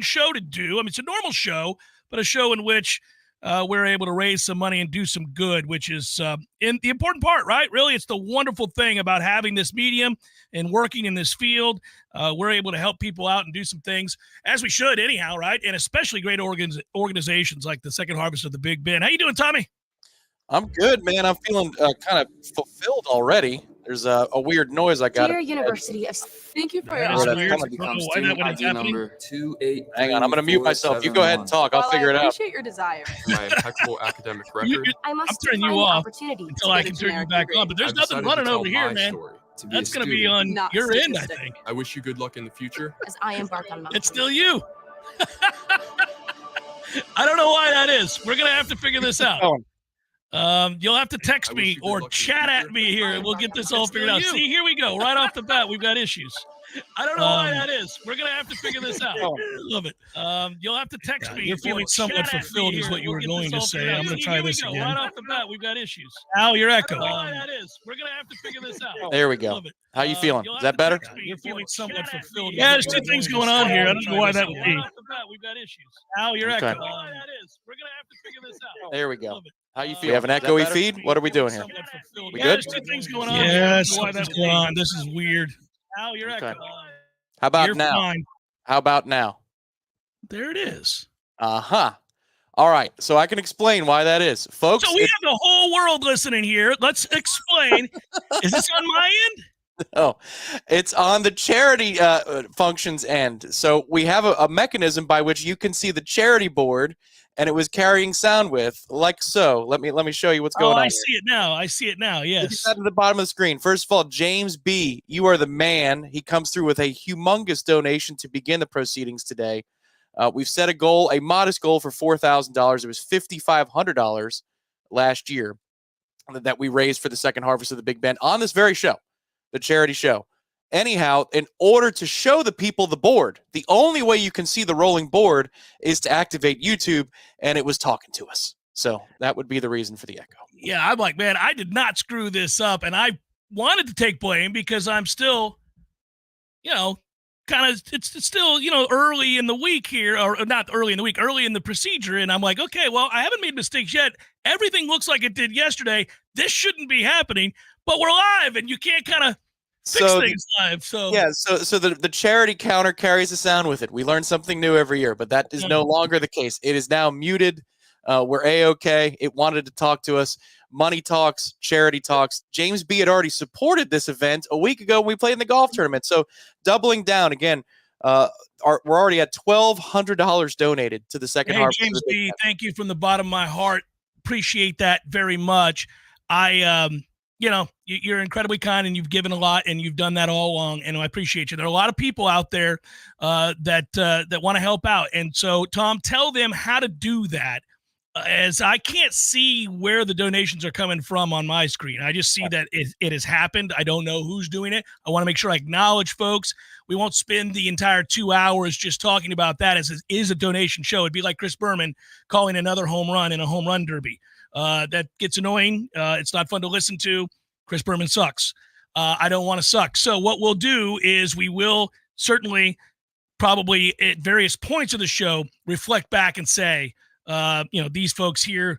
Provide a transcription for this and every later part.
show to do. I mean, it's a normal show, but a show in which we're able to raise some money and do some good, which is in the important part, right? Really, it's the wonderful thing about having this medium and working in this field. We're able to help people out and do some things, as we should anyhow, right? And especially great organizations like the Second Harvest of the Big Bend. How you doing, Tommy? I'm good, man. I'm feeling kind of fulfilled already. There's a weird noise I got. Dear University of... Thank you for your ID number 28. Hang on, I'm going to mute myself. You go ahead and talk. I'll figure it out. I appreciate your desire. My impeccable academic record. I'm turning you off until I can turn you back on, but there's nothing running over here, man. That's going to be on your end, I think. I wish you good luck in the future. As I embark on my... It's still you. I don't know why that is. We're going to have to figure this out. You'll have to text me or chat at me here, and we'll get this all figured out. See, here we go. Right off the bat, we've got issues. I don't know why that is. We're going to have to figure this out. Love it. You'll have to text me. You're feeling somewhat fulfilled is what you were going to say. I'm going to try this again. Right off the bat, we've got issues. Al, you're echoing. I don't know why that is. We're going to have to figure this out. There we go. How you feeling? Is that better? You're feeling somewhat fulfilled. Yeah, there's two things going on here. I don't know why that would be. Right off the bat, we've got issues. Al, you're Okay. echoing. I don't know why that is. We're going to have to figure this out. There we go. Love it. How you feel? We have an echoey feed? What are we doing here? We Yeah, good? there's two things going on. Yes, something's going on. This is weird. Al, you're Okay. echoing. How about You're now? fine. How about now? There it is. Uh-huh. All right. So I can explain why that is. Folks, So we have the whole world listening here. Let's explain. Is this on my end? Oh, it's on the charity functions end. So we have a mechanism by which you can see the charity board, and it was carrying sound width like so. Let me show you what's going on. I see it now. I see it now. Look Yes. at that at the bottom of the screen. First of all, James B., you are the man. He comes through with a humongous donation to begin the proceedings today. We've set a goal, a modest goal for $4,000. It was $5,500 last year that we raised for the Second Harvest of the Big Bend on this very show, the charity show. Anyhow, in order to show the people the board, the only way you can see the rolling board is to activate YouTube, and it was talking to us. So that would be the reason for the echo. Yeah, I'm like, man, I did not screw this up, and I wanted to take blame because I'm still, kind of, it's still, early in the week here, or not early in the week, early in the procedure, and I'm like, okay, well, I haven't made mistakes yet. Everything looks like it did yesterday. This shouldn't be happening, but we're live, and you can't kind of fix things live. So yeah, so the charity counter carries the sound with it. We learn something new every year, but that is no longer the case. It is now muted. We're A-okay. It wanted to talk to us. Money talks, charity talks. James B. had already supported this event a week ago when we played in the golf tournament. So doubling down again, we're already at $1,200 donated to the Second Harvest. James B., thank you from the bottom of my heart. Appreciate that very much. You're incredibly kind, and you've given a lot, and you've done that all along, and I appreciate you. There are a lot of people out there that want to help out, and so, Tom, tell them how to do that, as I can't see where the donations are coming from on my screen. I just see that it has happened. I don't know who's doing it. I want to make sure I acknowledge folks. We won't spend the entire 2 hours just talking about that, as it is a donation show. It'd be like Chris Berman calling another home run in a home run derby. That gets annoying. It's not fun to listen to. Chris Berman sucks. I don't want to suck. So what we'll do is we will certainly probably at various points of the show reflect back and say, these folks here,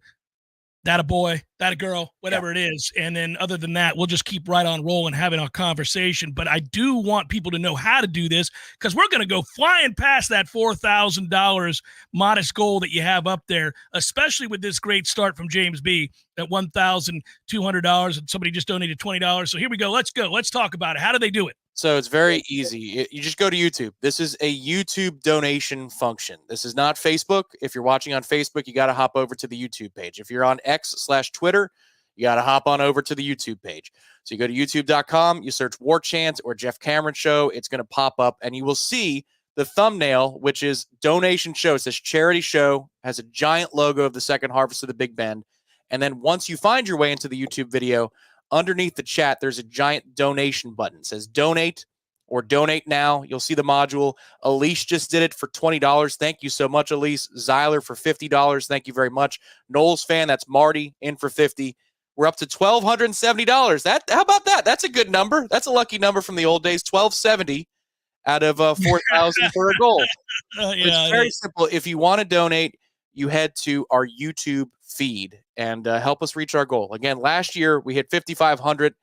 that a boy, that a girl, whatever it is. And then other than that, we'll just keep right on rolling, having our conversation. But I do want people to know how to do this, because we're going to go flying past that $4,000 modest goal that you have up there, especially with this great start from James B. at $1,200, and somebody just donated $20. So here we go. Let's go. Let's talk about it. How do they do it? So it's very easy. You just go to YouTube. This is a YouTube donation function. This is not Facebook. If you're watching on Facebook, you got to hop over to the YouTube page. If you're on X/Twitter, you got to hop on over to the YouTube page. So you go to youtube.com, you search Warchant or Jeff Cameron Show. It's going to pop up, and you will see the thumbnail, which is donation show. It says charity show, has a giant logo of the Second Harvest of the Big Bend. And then once you find your way into the YouTube video, underneath the chat, there's a giant donation button. It says donate or donate now. You'll see the module. Elise just did it for $20. Thank you so much, Elise. Zyler for $50. Thank you very much. Knowles fan, that's Marty, in for $50. We're up to $1,270. How about that? That's a good number. That's a lucky number from the old days, $1,270. out of 4,000 for a goal. Yeah, It's very simple. If you want to donate, you head to our YouTube feed and help us reach our goal. Again, last year we hit 5,500.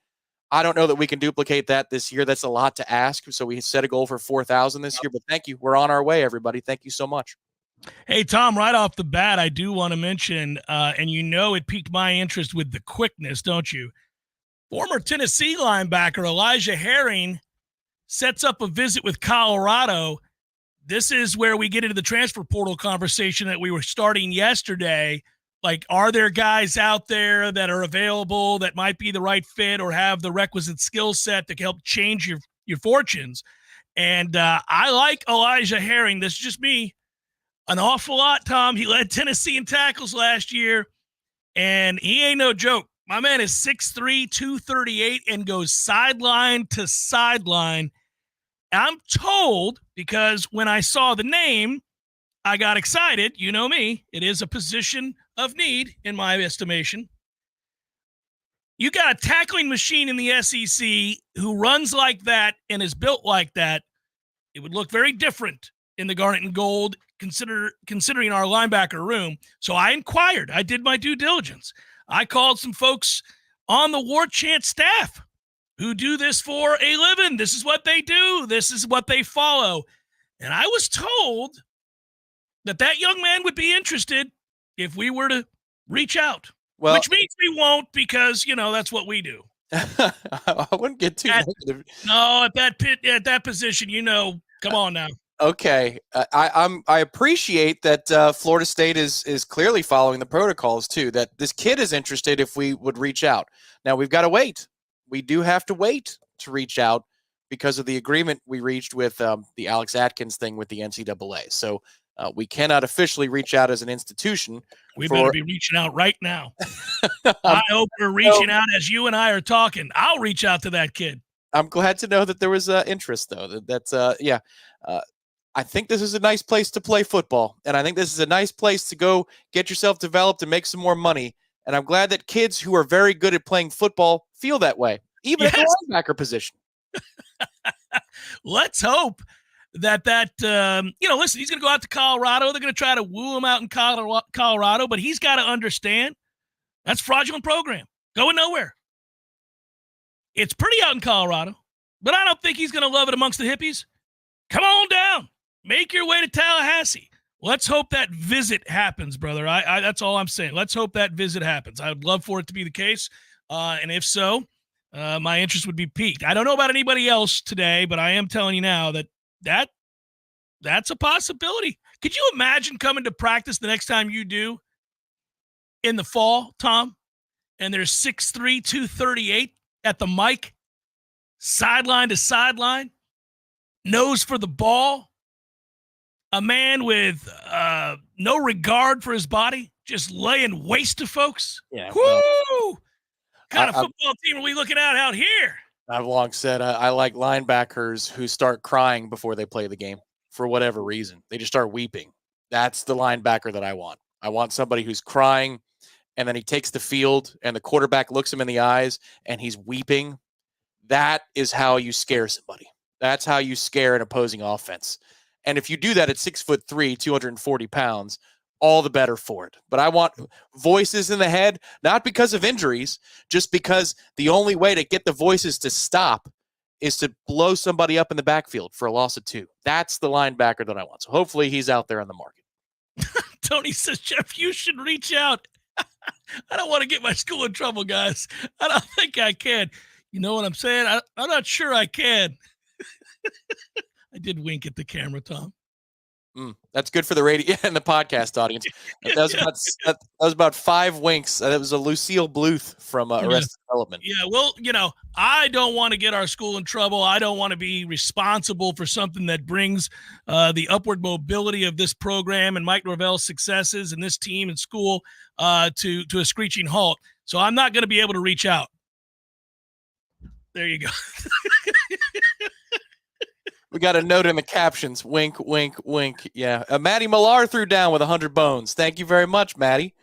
I don't know that we can duplicate that this year. That's a lot to ask. So we set a goal for 4,000 this year. But thank you. We're on our way, everybody. Thank you so much. Hey, Tom, right off the bat, I do want to mention, and it piqued my interest with the quickness, don't you? Former Tennessee linebacker Elijah Herring sets up a visit with Colorado. This is where we get into the transfer portal conversation that we were starting yesterday. Like, are there guys out there that are available that might be the right fit or have the requisite skill set that can help change your fortunes? And I like Elijah Herring. This is just me. An awful lot, Tom. He led Tennessee in tackles last year, and he ain't no joke. My man is 6'3", 238, and goes sideline to sideline. I'm told, because when I saw the name, I got excited. You know me. It is a position of need, in my estimation. You got a tackling machine in the SEC who runs like that and is built like that. It would look very different in the Garnet and Gold, considering our linebacker room. So I inquired. I did my due diligence. I called some folks on the Warchant staff who do this for a living. This is what they do. This is what they follow. And I was told that young man would be interested if we were to reach out, which means we won't, because, that's what we do. I wouldn't get too negative. No, at that position, come on now. Okay, I appreciate that Florida State is clearly following the protocols too. That this kid is interested if we would reach out. Now we've got to wait. We do have to wait to reach out because of the agreement we reached with the Alex Atkins thing with the NCAA. So we cannot officially reach out as an institution. We better be reaching out right now. I hope we're reaching out as you and I are talking. I'll reach out to that kid. I'm glad to know that there was interest, though. I think this is a nice place to play football, and I think this is a nice place to go get yourself developed and make some more money. And I'm glad that kids who are very good at playing football feel that way, even at the linebacker position. Let's hope that listen, he's going to go out to Colorado. They're going to try to woo him out in Colorado, but he's got to understand that's a fraudulent program going nowhere. It's pretty out in Colorado, but I don't think he's going to love it amongst the hippies. Come on down. Make your way to Tallahassee. Let's hope that visit happens, brother. I that's all I'm saying. Let's hope that visit happens. I would love for it to be the case. And if so, my interest would be piqued. I don't know about anybody else today, but I am telling you now that's a possibility. Could you imagine coming to practice the next time you do in the fall, Tom, and there's 6'3", 238 at the mic, sideline to sideline, nose for the ball, a man with no regard for his body, just laying waste to folks. Yeah. Woo! Kind of football team are we looking at out here? I've long said I like linebackers who start crying before they play the game for whatever reason. They just start weeping. That's the linebacker that I want. I want somebody who's crying, and then he takes the field, and the quarterback looks him in the eyes, and he's weeping. That is how you scare somebody. That's how you scare an opposing offense. And if you do that at 6'3", 240 pounds, all the better for it. But I want voices in the head, not because of injuries, just because the only way to get the voices to stop is to blow somebody up in the backfield for a loss of 2. That's the linebacker that I want. So hopefully he's out there on the market. Tony says, Jeff, you should reach out. I don't want to get my school in trouble, guys. I don't think I can. You know what I'm saying? I'm not sure I can. I did wink at the camera, Tom. That's good for the radio and the podcast audience. That was about 5 winks. That was a Lucille Bluth from Arrested Development. Yeah, well, I don't want to get our school in trouble. I don't want to be responsible for something that brings the upward mobility of this program and Mike Norvell's successes and this team and school to a screeching halt. So I'm not going to be able to reach out. There you go. We got a note in the captions. Wink, wink, wink. Yeah. Matty Millar threw down with 100 bones. Thank you very much, Matty.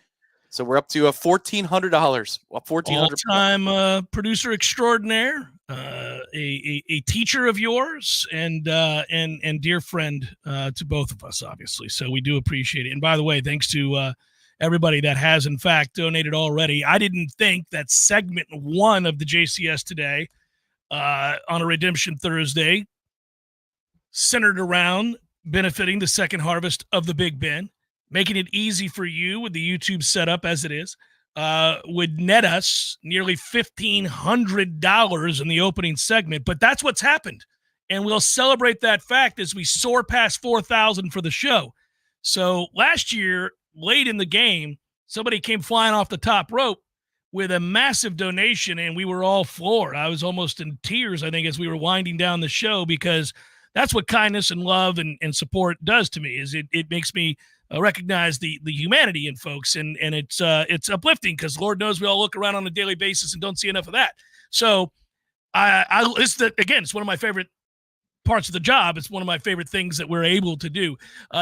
So we're up to $1,400. All-time producer extraordinaire, a teacher of yours, and dear friend to both of us, obviously. So we do appreciate it. And by the way, thanks to everybody that has, in fact, donated already. I didn't think that segment 1 of the JCS today on a Redemption Thursday centered around benefiting the second harvest of the Big Ben, making it easy for you with the YouTube setup as it is, would net us nearly $1,500 in the opening segment. But that's what's happened. And we'll celebrate that fact as we soar past 4,000 for the show. So last year, late in the game, somebody came flying off the top rope with a massive donation, and we were all floored. I was almost in tears, I think, as we were winding down the show, because that's what kindness and love and support does to me. Is it makes me recognize the humanity in folks, and it's uplifting, because Lord knows we all look around on a daily basis and don't see enough of that. So it's one of my favorite parts of the job. It's one of my favorite things that we're able to do.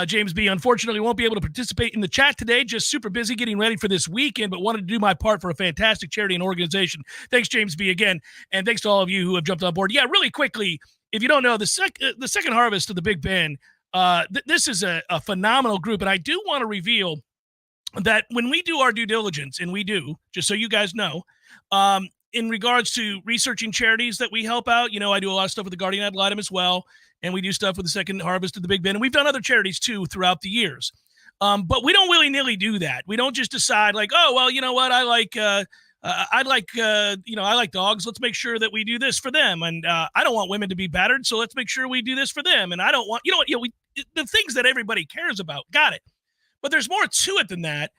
James B, unfortunately, won't be able to participate in the chat today. Just super busy getting ready for this weekend, but wanted to do my part for a fantastic charity and organization. Thanks, James B, again, and thanks to all of you who have jumped on board. Yeah, really quickly, if you don't know, the second harvest of the Big Ben, this is a phenomenal group, and I do want to reveal that when we do our due diligence, and we do, just so you guys know, in regards to researching charities that we help out, I do a lot of stuff with the Guardian Ad Litem as well, and we do stuff with the second harvest of the Big Ben, and we've done other charities too throughout the years. But we don't willy-nilly do that. We don't just decide like, oh, well, you know what, I like dogs. Let's make sure that we do this for them. And I don't want women to be battered, so let's make sure we do this for them. And I don't want, the things that everybody cares about. Got it. But there's more to it than that.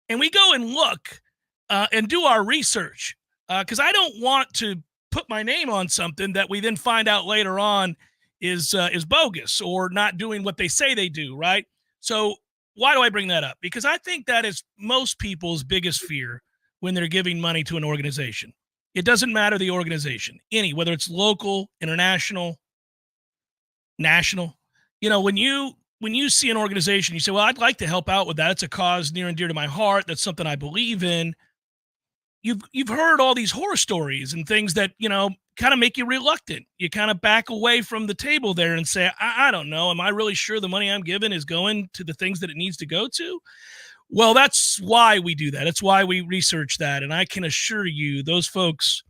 And we go and look and do our research, because I don't want to put my name on something that we then find out later on is bogus or not doing what they say they do, right? So why do I bring that up? Because I think that is most people's biggest fear when they're giving money to an organization. It doesn't matter the organization, whether it's local, international, national. When you see an organization, you say, well, I'd like to help out with that. It's a cause near and dear to my heart. That's something I believe in. You've heard all these horror stories and things that, kind of make you reluctant. You kind of back away from the table there and say, I don't know. Am I really sure the money I'm giving is going to the things that it needs to go to? Well, that's why we do that. It's why we research that. And I can assure you, those folks,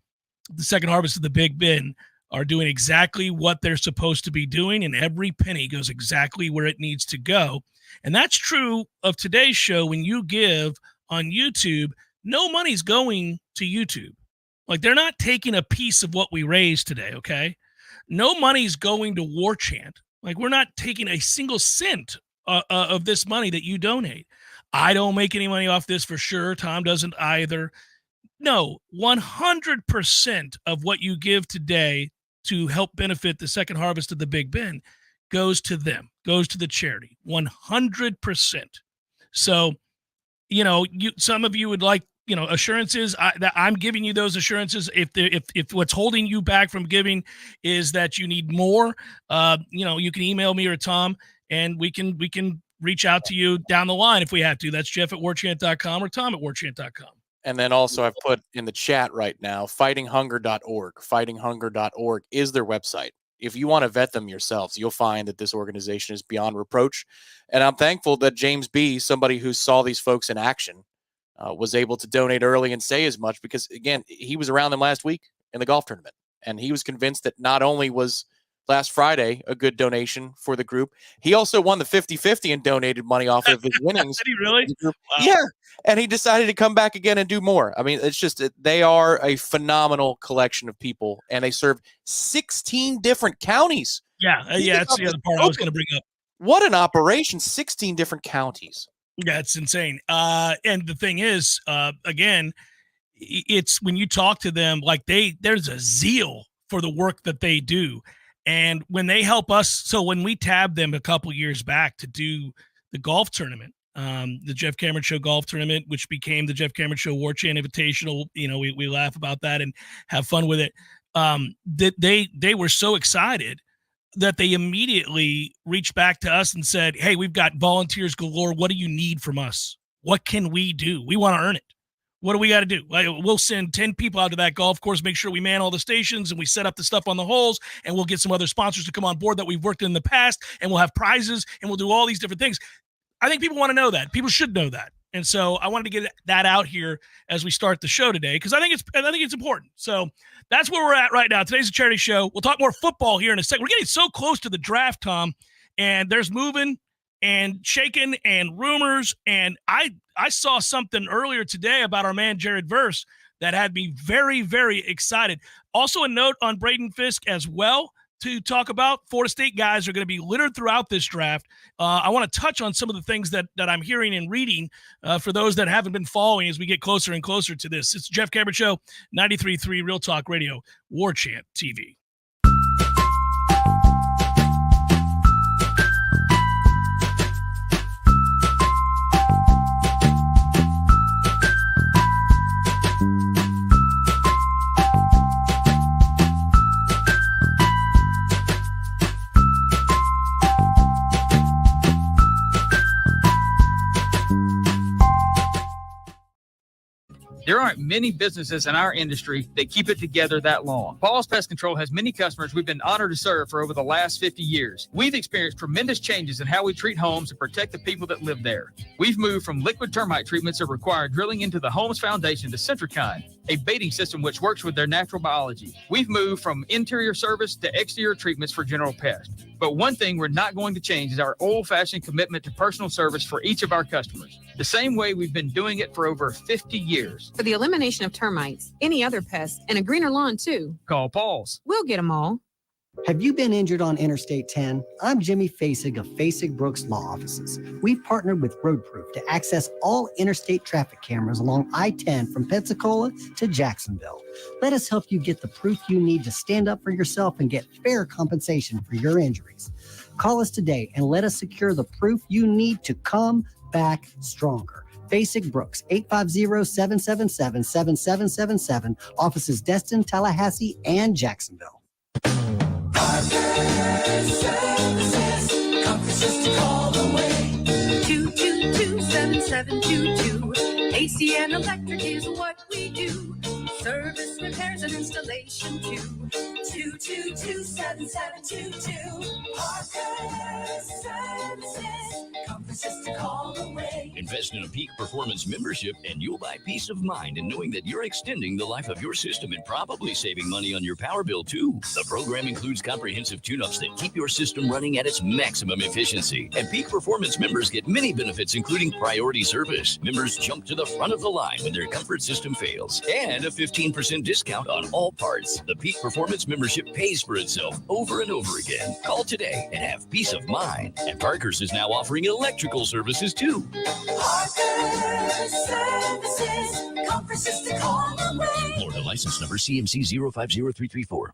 the second harvest of the Big Ben, are doing exactly what they're supposed to be doing, and every penny goes exactly where it needs to go. And that's true of today's show. When you give on YouTube, no money's going to YouTube. Like, they're not taking a piece of what we raised today, okay? No money's going to Warchant. Like, we're not taking a single cent of this money that you donate. I don't make any money off this for sure. Tom doesn't either. No, 100% of what you give today to help benefit the second harvest of the Big Ben goes to them, goes to the charity, 100%. So, some of you would like, assurances. I'm giving you those assurances. If what's holding you back from giving is that you need more, you can email me or Tom, and we can reach out to you down the line if we have to. That's Jeff@warchant.com or Tom@warchant.com. And then also I've put in the chat right now, fightinghunger.org. Fightinghunger.org is their website. If you want to vet them yourselves, you'll find that this organization is beyond reproach. And I'm thankful that James B., somebody who saw these folks in action, was able to donate early and say as much, because, again, he was around them last week in the golf tournament. And he was convinced that not only was last Friday a good donation for the group, he also won the 50-50 and donated money off of his winnings. Did he really? Wow. Yeah. And he decided to come back again and do more. I mean, it's just, they are a phenomenal collection of people, and they serve 16 different counties. Yeah. That's the other part I was going to bring up. What an operation. 16 different counties. Yeah, it's insane. And the thing is, again, it's when you talk to them, like there's a zeal for the work that they do. And when they help us, so when we tabbed them a couple years back to do the golf tournament, the Jeff Cameron Show golf tournament, which became the Jeff Cameron Show Warchant Invitational, we laugh about that and have fun with it. They were so excited that they immediately reached back to us and said, hey, we've got volunteers galore. What do you need from us? What can we do? We want to earn it. What do we got to do? We'll send 10 people out to that golf course, make sure we man all the stations and we set up the stuff on the holes, and we'll get some other sponsors to come on board that we've worked in the past, and we'll have prizes, and we'll do all these different things. I think people want to know that. People should know that. And so I wanted to get that out here as we start the show today, because I think it's important. So that's where we're at right now. Today's a charity show. We'll talk more football here in a second. We're getting so close to the draft, Tom, and there's moving and shaking and rumors. And I saw something earlier today about our man Jared Verse that had me very, very excited. Also a note on Braden Fiske as well to talk about. Florida State guys are going to be littered throughout this draft. I want to touch on some of the things that I'm hearing and reading for those that haven't been following as we get closer and closer to this. It's the Jeff Cameron Show, 93.3 Real Talk Radio, Warchant TV. There aren't many businesses in our industry that keep it together that long. Paul's Pest Control has many customers we've been honored to serve for over the last 50 years. We've experienced tremendous changes in how we treat homes and protect the people that live there. We've moved from liquid termite treatments that require drilling into the home's foundation to Centricon, a baiting system which works with their natural biology. We've moved from interior service to exterior treatments for general pests. But one thing we're not going to change is our old-fashioned commitment to personal service for each of our customers, the same way we've been doing it for over 50 years. For the elimination of termites, any other pests, and a greener lawn too. Call Paul's. We'll get them all. Have you been injured on Interstate 10? I'm Jimmy Fasig of Fasig Brooks Law Offices. We've partnered with RoadProof to access all interstate traffic cameras along I-10 from Pensacola to Jacksonville. Let us help you get the proof you need to stand up for yourself and get fair compensation for your injuries. Call us today and let us secure the proof you need to come back stronger. Fasig Brooks, 850-777-7777. Offices Destin, Tallahassee, and Jacksonville. Services, call away. 222-7722. AC and electric is what we do. Service, repairs, and installation too. 222-7722. Parker Services. Comfort to call away. Invest in a Peak Performance membership and you'll buy peace of mind in knowing that you're extending the life of your system and probably saving money on your power bill too. The program includes comprehensive tune-ups that keep your system running at its maximum efficiency. And Peak Performance members get many benefits, including priority service. Members jump to the front of the line when their comfort system fails, and a 15% discount on all parts. The Peak Performance membership pays for itself over and over again. Call today and have peace of mind. And Parker's is now offering electrical services too. Parker Services. Comfort to call away. Florida license number CMC 050334.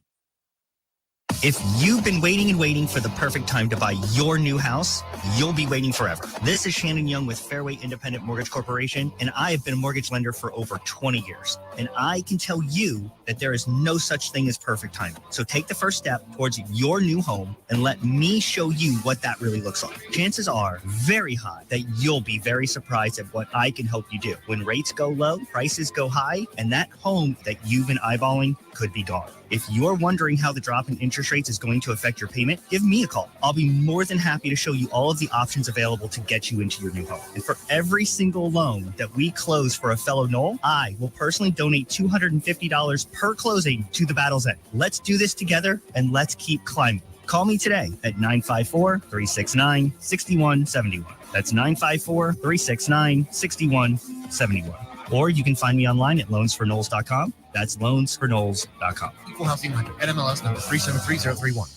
If you've been waiting for the perfect time to buy your new house, you'll be waiting forever. This is Shannon Young with Fairway Independent Mortgage Corporation, and I have been a mortgage lender for over 20 years. And I can tell you that there is no such thing as perfect timing. So take the first step towards your new home and let me show you what that really looks like. Chances are very high that you'll be very surprised at what I can help you do. When rates go low, prices go high, and that home that you've been eyeballing could be gone. If you're wondering how the drop in interest rates is going to affect your payment, give me a call. I'll be more than happy to show you all of the options available to get you into your new home. And for every single loan that we close for a fellow Knoll, I will personally donate $250 per closing to the Battle's End. Let's do this together and let's keep climbing. Call me today at 954-369-6171. That's 954-369-6171. Or you can find me online at loansforknolls.com. That's loansforknolls.com. Equal housing lender. NMLS number 373031.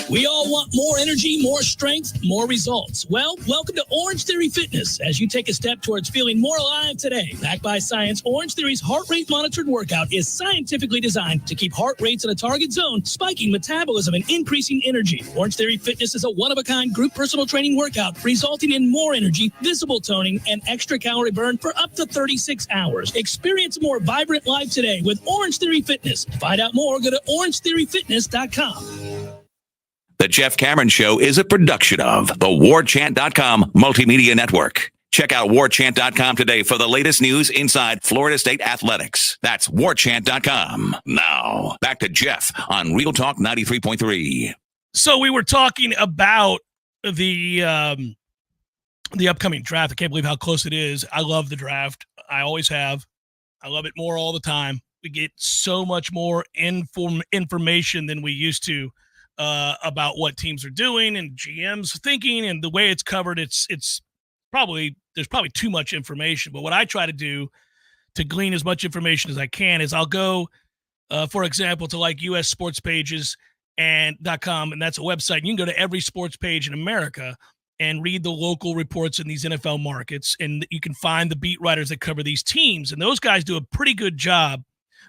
We all want more energy, more strength, more results. Well, welcome to Orange Theory Fitness as you take a step towards feeling more alive today. Backed by science, Orange Theory's heart rate monitored workout is scientifically designed to keep heart rates in a target zone, spiking metabolism and increasing energy. Orange Theory Fitness is a one-of-a-kind group personal training workout resulting in more energy, visible toning, and extra calorie burn for up to 36 hours. Experience a more vibrant life today with Orange Theory Fitness. To find out more, go to orangetheoryfitness.com. The Jeff Cameron Show is a production of the Warchant.com Multimedia Network. Check out warchant.com today for the latest news inside Florida State athletics. That's warchant.com. Now, back to Jeff on Real Talk 93.3. So we were talking about the upcoming draft. I can't believe how close it is. I love the draft. I always have. I love it more all the time. We get so much more information than we used to about what teams are doing and GMs thinking, and the way it's covered. It's probably there's probably too much information. But what I try to do to glean as much information as I can is I'll go, for example, to like US Sports Pages and .com, and that's a website. And you can go to every sports page in America and read the local reports in these NFL markets, and you can find the beat writers that cover these teams. And those guys do a pretty good job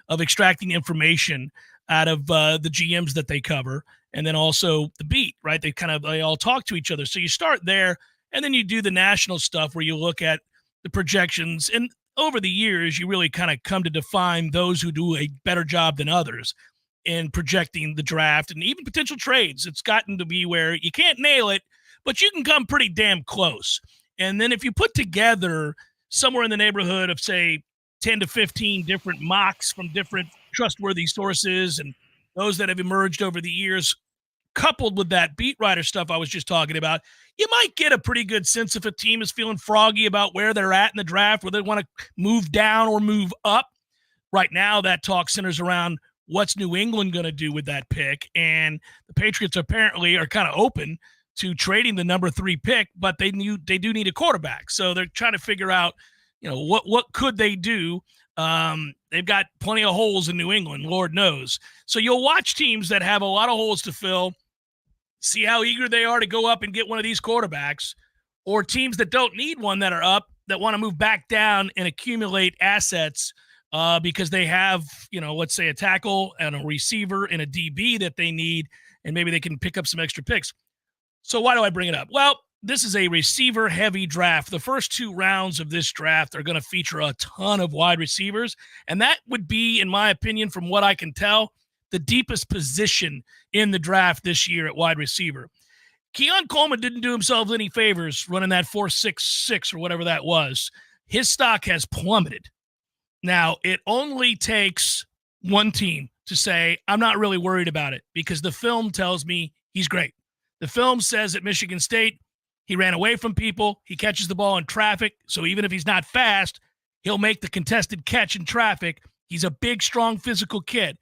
of extracting information out of the GMs that they cover, and then also the beat, right? They all talk to each other. So you start there, and then you do the national stuff where you look at the projections. And over the years, you really kind of come to define those who do a better job than others in projecting the draft and even potential trades. It's gotten to be where you can't nail it, but you can come pretty damn close. And then if you put together somewhere in the neighborhood of, say, 10 to 15 different mocks from different trustworthy sources and those that have emerged over the years, coupled with that beat writer stuff I was just talking about, you might get a pretty good sense if a team is feeling froggy about where they're at in the draft, whether they want to move down or move up. Right now, that talk centers around what's New England going to do with that pick. And the Patriots apparently are kind of open to trading the number 3 pick, but they do need a quarterback. So they're trying to figure out, what could they do? They've got plenty of holes in New England, Lord knows. So you'll watch teams that have a lot of holes to fill, see how eager they are to go up and get one of these quarterbacks, or teams that don't need one that are up, that want to move back down and accumulate assets because they have, let's say a tackle and a receiver and a DB that they need, and maybe they can pick up some extra picks. So why do I bring it up? Well, this is a receiver-heavy draft. The first 2 rounds of this draft are going to feature a ton of wide receivers, and that would be, in my opinion, from what I can tell, the deepest position in the draft this year at wide receiver. Keon Coleman didn't do himself any favors running that 4.66 or whatever that was. His stock has plummeted. Now, it only takes one team to say, I'm not really worried about it, because the film tells me he's great. The film says at Michigan State, he ran away from people. He catches the ball in traffic. So even if he's not fast, he'll make the contested catch in traffic. He's a big, strong, physical kid.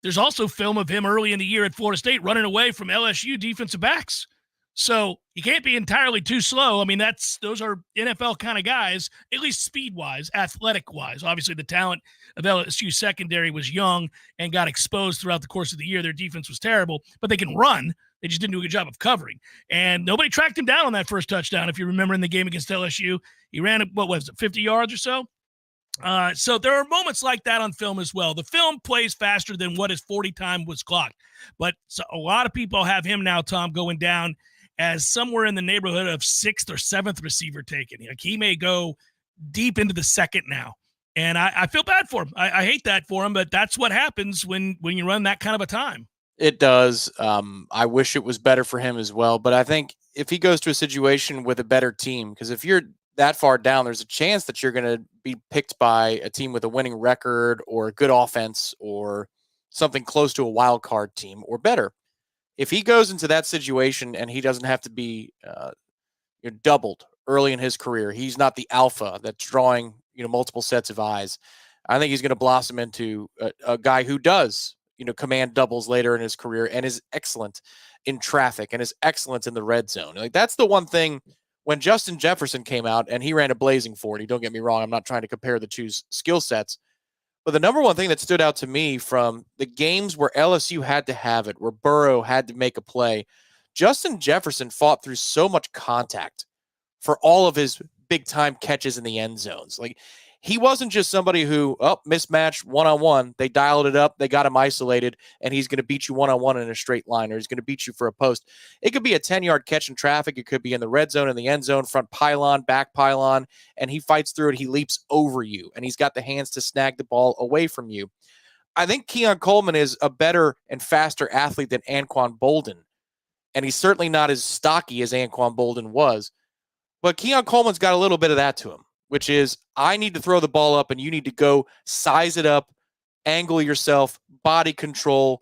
There's also film of him early in the year at Florida State running away from LSU defensive backs. So he can't be entirely too slow. I mean, those are NFL kind of guys, at least speed-wise, athletic-wise. Obviously, the talent of LSU secondary was young and got exposed throughout the course of the year. Their defense was terrible, but they can run. They just didn't do a good job of covering. And nobody tracked him down on that first touchdown. If you remember in the game against LSU, he ran, 50 yards or so? So there are moments like that on film as well. The film plays faster than what his 40 time was clocked. But so a lot of people have him now, Tom, going down as somewhere in the neighborhood of 6th or 7th receiver taken. Like, he may go deep into the 2nd now. And I feel bad for him. I hate that for him, but that's what happens when you run that kind of a time. It does. I wish it was better for him as well. But I think if he goes to a situation with a better team, because if you're that far down, there's a chance that you're going to be picked by a team with a winning record or a good offense or something close to a wild card team or better. If he goes into that situation and he doesn't have to be doubled early in his career, he's not the alpha that's drawing multiple sets of eyes. I think he's going to blossom into a guy who does command doubles later in his career and is excellent in traffic and is excellent in the red zone. Like, that's the one thing when Justin Jefferson came out and he ran a blazing 40. Don't get me wrong. I'm not trying to compare the two skill sets, but the number one thing that stood out to me from the games where LSU had to have it, where Burrow had to make a play, Justin Jefferson fought through so much contact for all of his big time catches in the end zones. Like, he wasn't just somebody who, mismatched one-on-one. They dialed it up. They got him isolated, and he's going to beat you one-on-one in a straight line, or he's going to beat you for a post. It could be a 10-yard catch in traffic. It could be in the red zone, in the end zone, front pylon, back pylon, and he fights through it. He leaps over you, and he's got the hands to snag the ball away from you. I think Keon Coleman is a better and faster athlete than Anquan Bolden, and he's certainly not as stocky as Anquan Bolden was. But Keon Coleman's got a little bit of that to him, which is I need to throw the ball up and you need to go size it up, angle yourself, body control,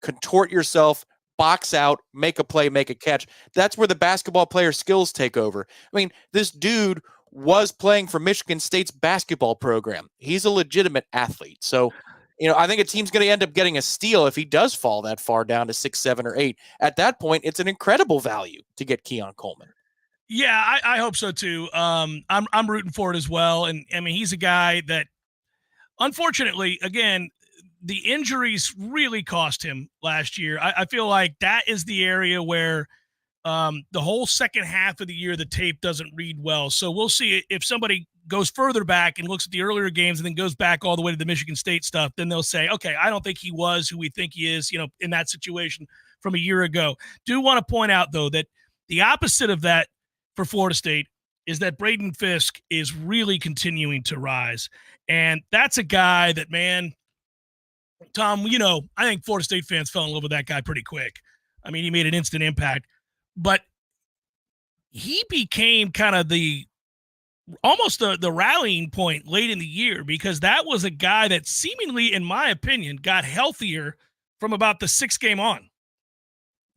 contort yourself, box out, make a play, make a catch. That's where the basketball player skills take over. I mean, this dude was playing for Michigan State's basketball program. He's a legitimate athlete. So, I think a team's going to end up getting a steal if he does fall that far down to 6, 7, or 8. At that point, it's an incredible value to get Keon Coleman. Yeah, I hope so too. I'm rooting for it as well. And I mean, he's a guy that, unfortunately, again, the injuries really cost him last year. I feel like that is the area where the whole second half of the year, the tape doesn't read well. So we'll see if somebody goes further back and looks at the earlier games and then goes back all the way to the Michigan State stuff, then they'll say, okay, I don't think he was who we think he is, in that situation from a year ago. Do want to point out, though, that the opposite of that for Florida State is that Braden Fiske is really continuing to rise. And that's a guy that, man, Tom, I think Florida State fans fell in love with that guy pretty quick. I mean, he made an instant impact. But he became kind of almost the rallying point late in the year, because that was a guy that seemingly, in my opinion, got healthier from about the 6th game on.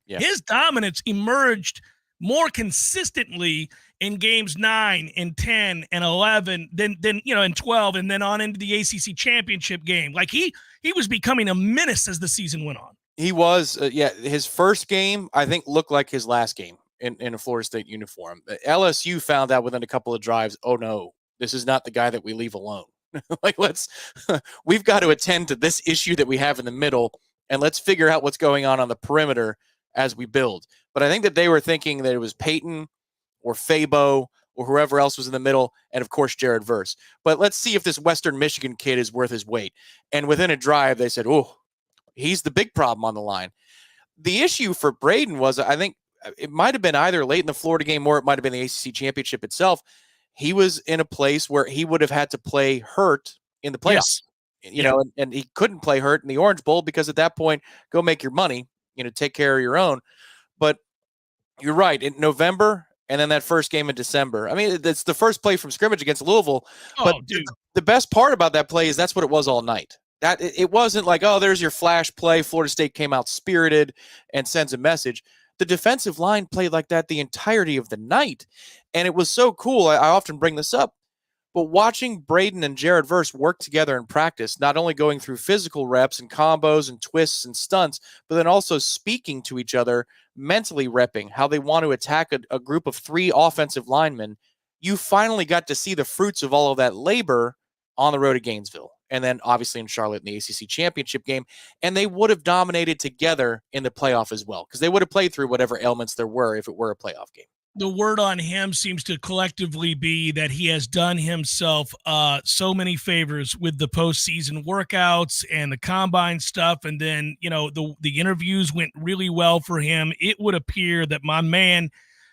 Yeah. His dominance emerged more consistently in games 9 and 10 and 11 than in 12, and then on into the ACC championship game. Like he was becoming a menace as the season went on. He was, his first game, I think, looked like his last game in a Florida State uniform. LSU found out within a couple of drives, oh no, this is not the guy that we leave alone. We've got to attend to this issue that we have in the middle, and let's figure out what's going on the perimeter as we build. But I think that they were thinking that it was Peyton or Fabo or whoever else was in the middle, and of course Jared Verse. But let's see if this Western Michigan kid is worth his weight. And within a drive, they said, oh, he's the big problem on the line. The issue for Braden was, I think it might have been either late in the Florida game or it might have been the ACC championship itself. He was in a place where he would have had to play hurt in the playoffs, and he couldn't play hurt in the Orange Bowl because at that point, go make your money, take care of your own. But you're right, in November and then that first game in December. I mean, it's the first play from scrimmage against Louisville. But the best part about that play is that's what it was all night. That it wasn't like, oh, there's your flash play. Florida State came out spirited and sends a message. The defensive line played like that the entirety of the night. And it was so cool. I often bring this up. But watching Braden and Jared Verse work together in practice, not only going through physical reps and combos and twists and stunts, but then also speaking to each other, mentally repping how they want to attack a group of 3 offensive linemen, you finally got to see the fruits of all of that labor on the road to Gainesville. And then obviously in Charlotte in the ACC championship game. And they would have dominated together in the playoff as well, because they would have played through whatever ailments there were if it were a playoff game. The word on him seems to collectively be that he has done himself so many favors with the postseason workouts and the combine stuff. And then, the interviews went really well for him. It would appear that my man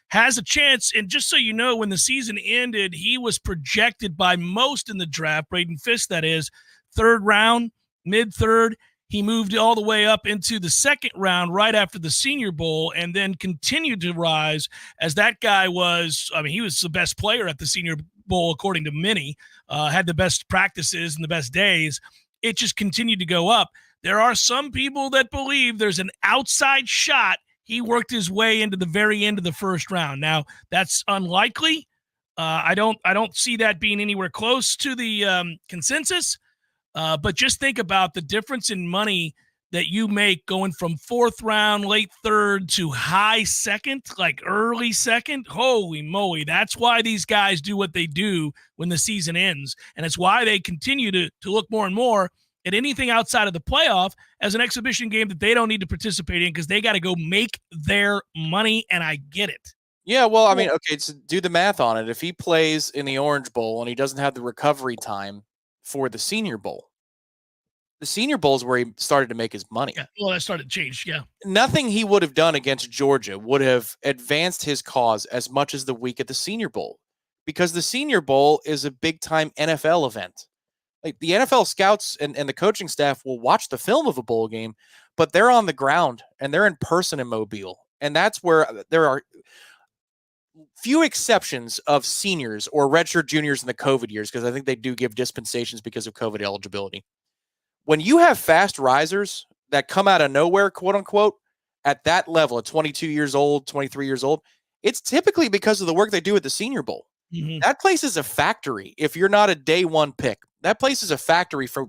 has a chance. And just so you know, when the season ended, he was projected by most in the draft, Braden Fiske, that is, 3rd round, mid-3rd. He moved all the way up into the 2nd round right after the Senior Bowl, and then continued to rise as that guy was. I mean, he was the best player at the Senior Bowl, according to many, had the best practices and the best days. It just continued to go up. There are some people that believe there's an outside shot he worked his way into the very end of the 1st round. Now, that's unlikely. I don't see that being anywhere close to the consensus. But just think about the difference in money that you make going from 4th round, late 3rd to high 2nd, like early 2nd. Holy moly. That's why these guys do what they do when the season ends. And it's why they continue to look more and more at anything outside of the playoff as an exhibition game that they don't need to participate in, because they got to go make their money, and I get it. Yeah, well, I mean, okay, so do the math on it. If he plays in the Orange Bowl and he doesn't have the recovery time for the Senior Bowl is where he started to make his money. Yeah, well, that started to change, yeah. Nothing he would have done against Georgia would have advanced his cause as much as the week at the Senior Bowl, because the Senior Bowl is a big-time NFL event. Like, the NFL scouts and the coaching staff will watch the film of a bowl game, but they're on the ground and they're in person in Mobile. And that's where there are few exceptions of seniors or redshirt juniors in the COVID years, because I think they do give dispensations because of COVID eligibility. When you have fast risers that come out of nowhere, quote unquote, at that level, at 22 years old, 23 years old, it's typically because of the work they do at the Senior Bowl. Mm-hmm. That place is a factory. If you're not a day one pick, that place is a factory for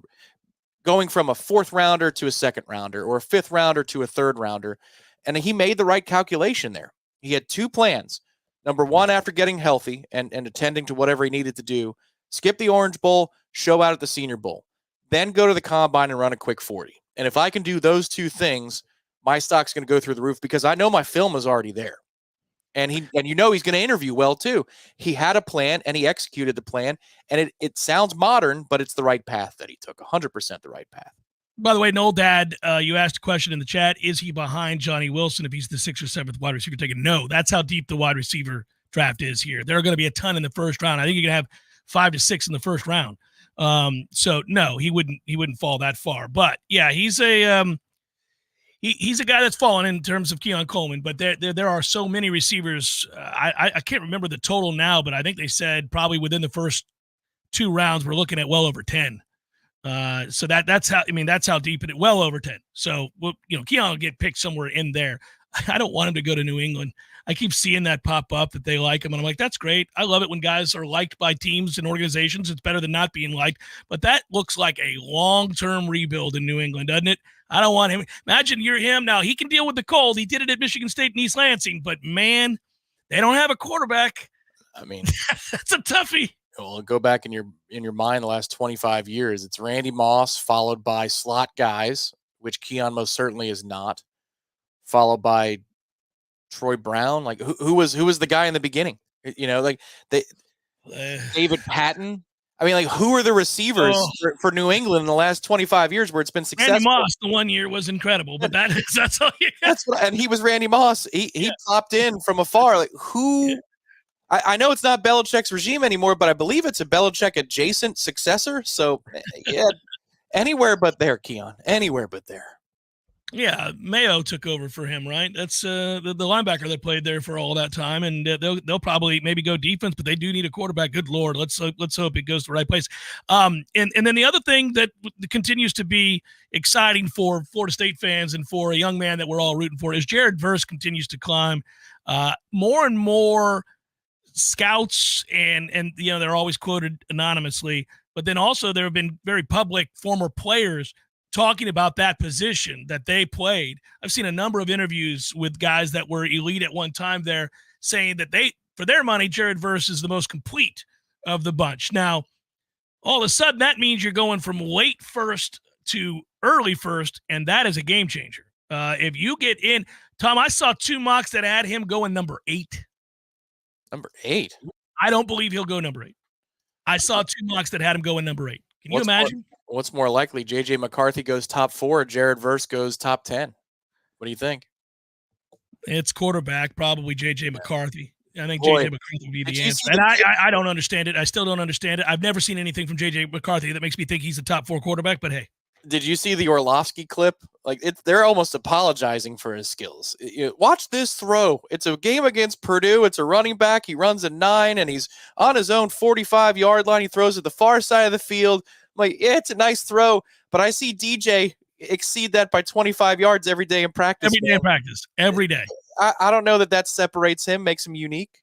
going from a 4th rounder to a 2nd rounder, or a 5th rounder to a 3rd rounder. And he made the right calculation there. He had 2 plans. Number one, after getting healthy and attending to whatever he needed to do, skip the Orange Bowl, show out at the Senior Bowl, then go to the Combine and run a quick 40. And if I can do those 2 things, my stock's going to go through the roof because I know my film is already there. And he's going to interview well too. He had a plan and he executed the plan, and it sounds modern, but it's the right path that he took. 100% the right path. By the way, Noel Dad, you asked a question in the chat. Is he behind Johnny Wilson if he's the 6th or 7th wide receiver taken? No, that's how deep the wide receiver draft is here. There are going to be a ton in the first round. I think you can have 5 to 6 in the first round. So no, he wouldn't fall that far. But yeah, he's a he's a guy that's fallen in terms of Keon Coleman. But there are so many receivers. I can't remember the total now, but I think they said probably within the first 2 rounds we're looking at well over 10. So that's how deep it is, well over 10. So Keon will get picked somewhere in there. I don't want him to go to New England. I keep seeing that pop up that they like him, and I'm like, that's great. I love it when guys are liked by teams and organizations. It's better than not being liked. But that looks like a long-term rebuild in New England, doesn't it? I don't want him. Imagine you're him. Now, he can deal with the cold. He did it at Michigan State and East Lansing. But, man, they don't have a quarterback. I mean, that's a toughie. Well, go back in your mind the last 25 years. It's Randy Moss followed by slot guys, which Keon most certainly is not, followed by Troy Brown. Like who was the guy in the beginning? David Patton. I mean, like, who are the receivers for New England in the last 25 years where it's been successful? Randy Moss, the 1 year was incredible, but that's all you got. And he was Randy Moss. He popped in from afar. Like who? Yeah. I know it's not Belichick's regime anymore, but I believe it's a Belichick adjacent successor. So yeah, anywhere but there, Keon. Anywhere but there. Yeah, Mayo took over for him, right? That's the linebacker that played there for all that time, and they'll probably maybe go defense, but they do need a quarterback. Good Lord, let's hope it goes to the right place. And then the other thing that continues to be exciting for Florida State fans and for a young man that we're all rooting for is Jared Verse continues to climb. More and more scouts and they're always quoted anonymously, but then also there have been very public former players talking about that position that they played. I've seen a number of interviews with guys that were elite at one time there saying that for their money, Jared Verse is the most complete of the bunch. Now, all of a sudden that means you're going from late first to early first, and that is a game changer. If you get in, Tom, I saw 2 mocks that had him going number 8. Number 8? I don't believe he'll go number 8. I saw 2 mocks that had him going number 8. Can you imagine? What's more likely? J.J. McCarthy goes top 4, or Jared Verse goes top 10? What do you think? It's quarterback, probably J.J. McCarthy. I think J.J. McCarthy would be the answer. And I don't understand it. I still don't understand it. I've never seen anything from J.J. McCarthy that makes me think he's a top 4 quarterback, but hey. Did you see the Orlovsky clip? Like they're almost apologizing for his skills. Watch this throw. It's a game against Purdue. It's a running back. He runs a 9 and he's on his own 45-yard line. He throws at the far side of the field. I'm like, yeah, it's a nice throw, but I see DJ exceed that by 25 yards every day in practice. Every day in practice. Every day. I don't know that separates him, makes him unique.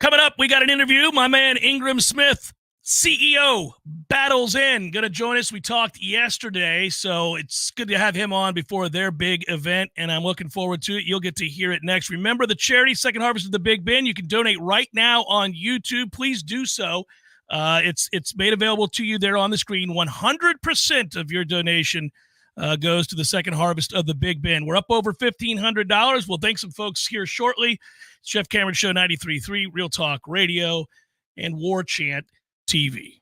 Coming up, we got an interview. My man Ingram Smith, CEO, Battles In, going to join us. We talked yesterday, so it's good to have him on before their big event, and I'm looking forward to it. You'll get to hear it next. Remember the charity Second Harvest of the Big Ben. You can donate right now on YouTube. Please do so. It's made available to you there on the screen. 100% of your donation goes to the Second Harvest of the Big Ben. We're up over $1,500. We'll thank some folks here shortly. It's Jeff Cameron Show 93.3, Real Talk Radio, and Warchant TV.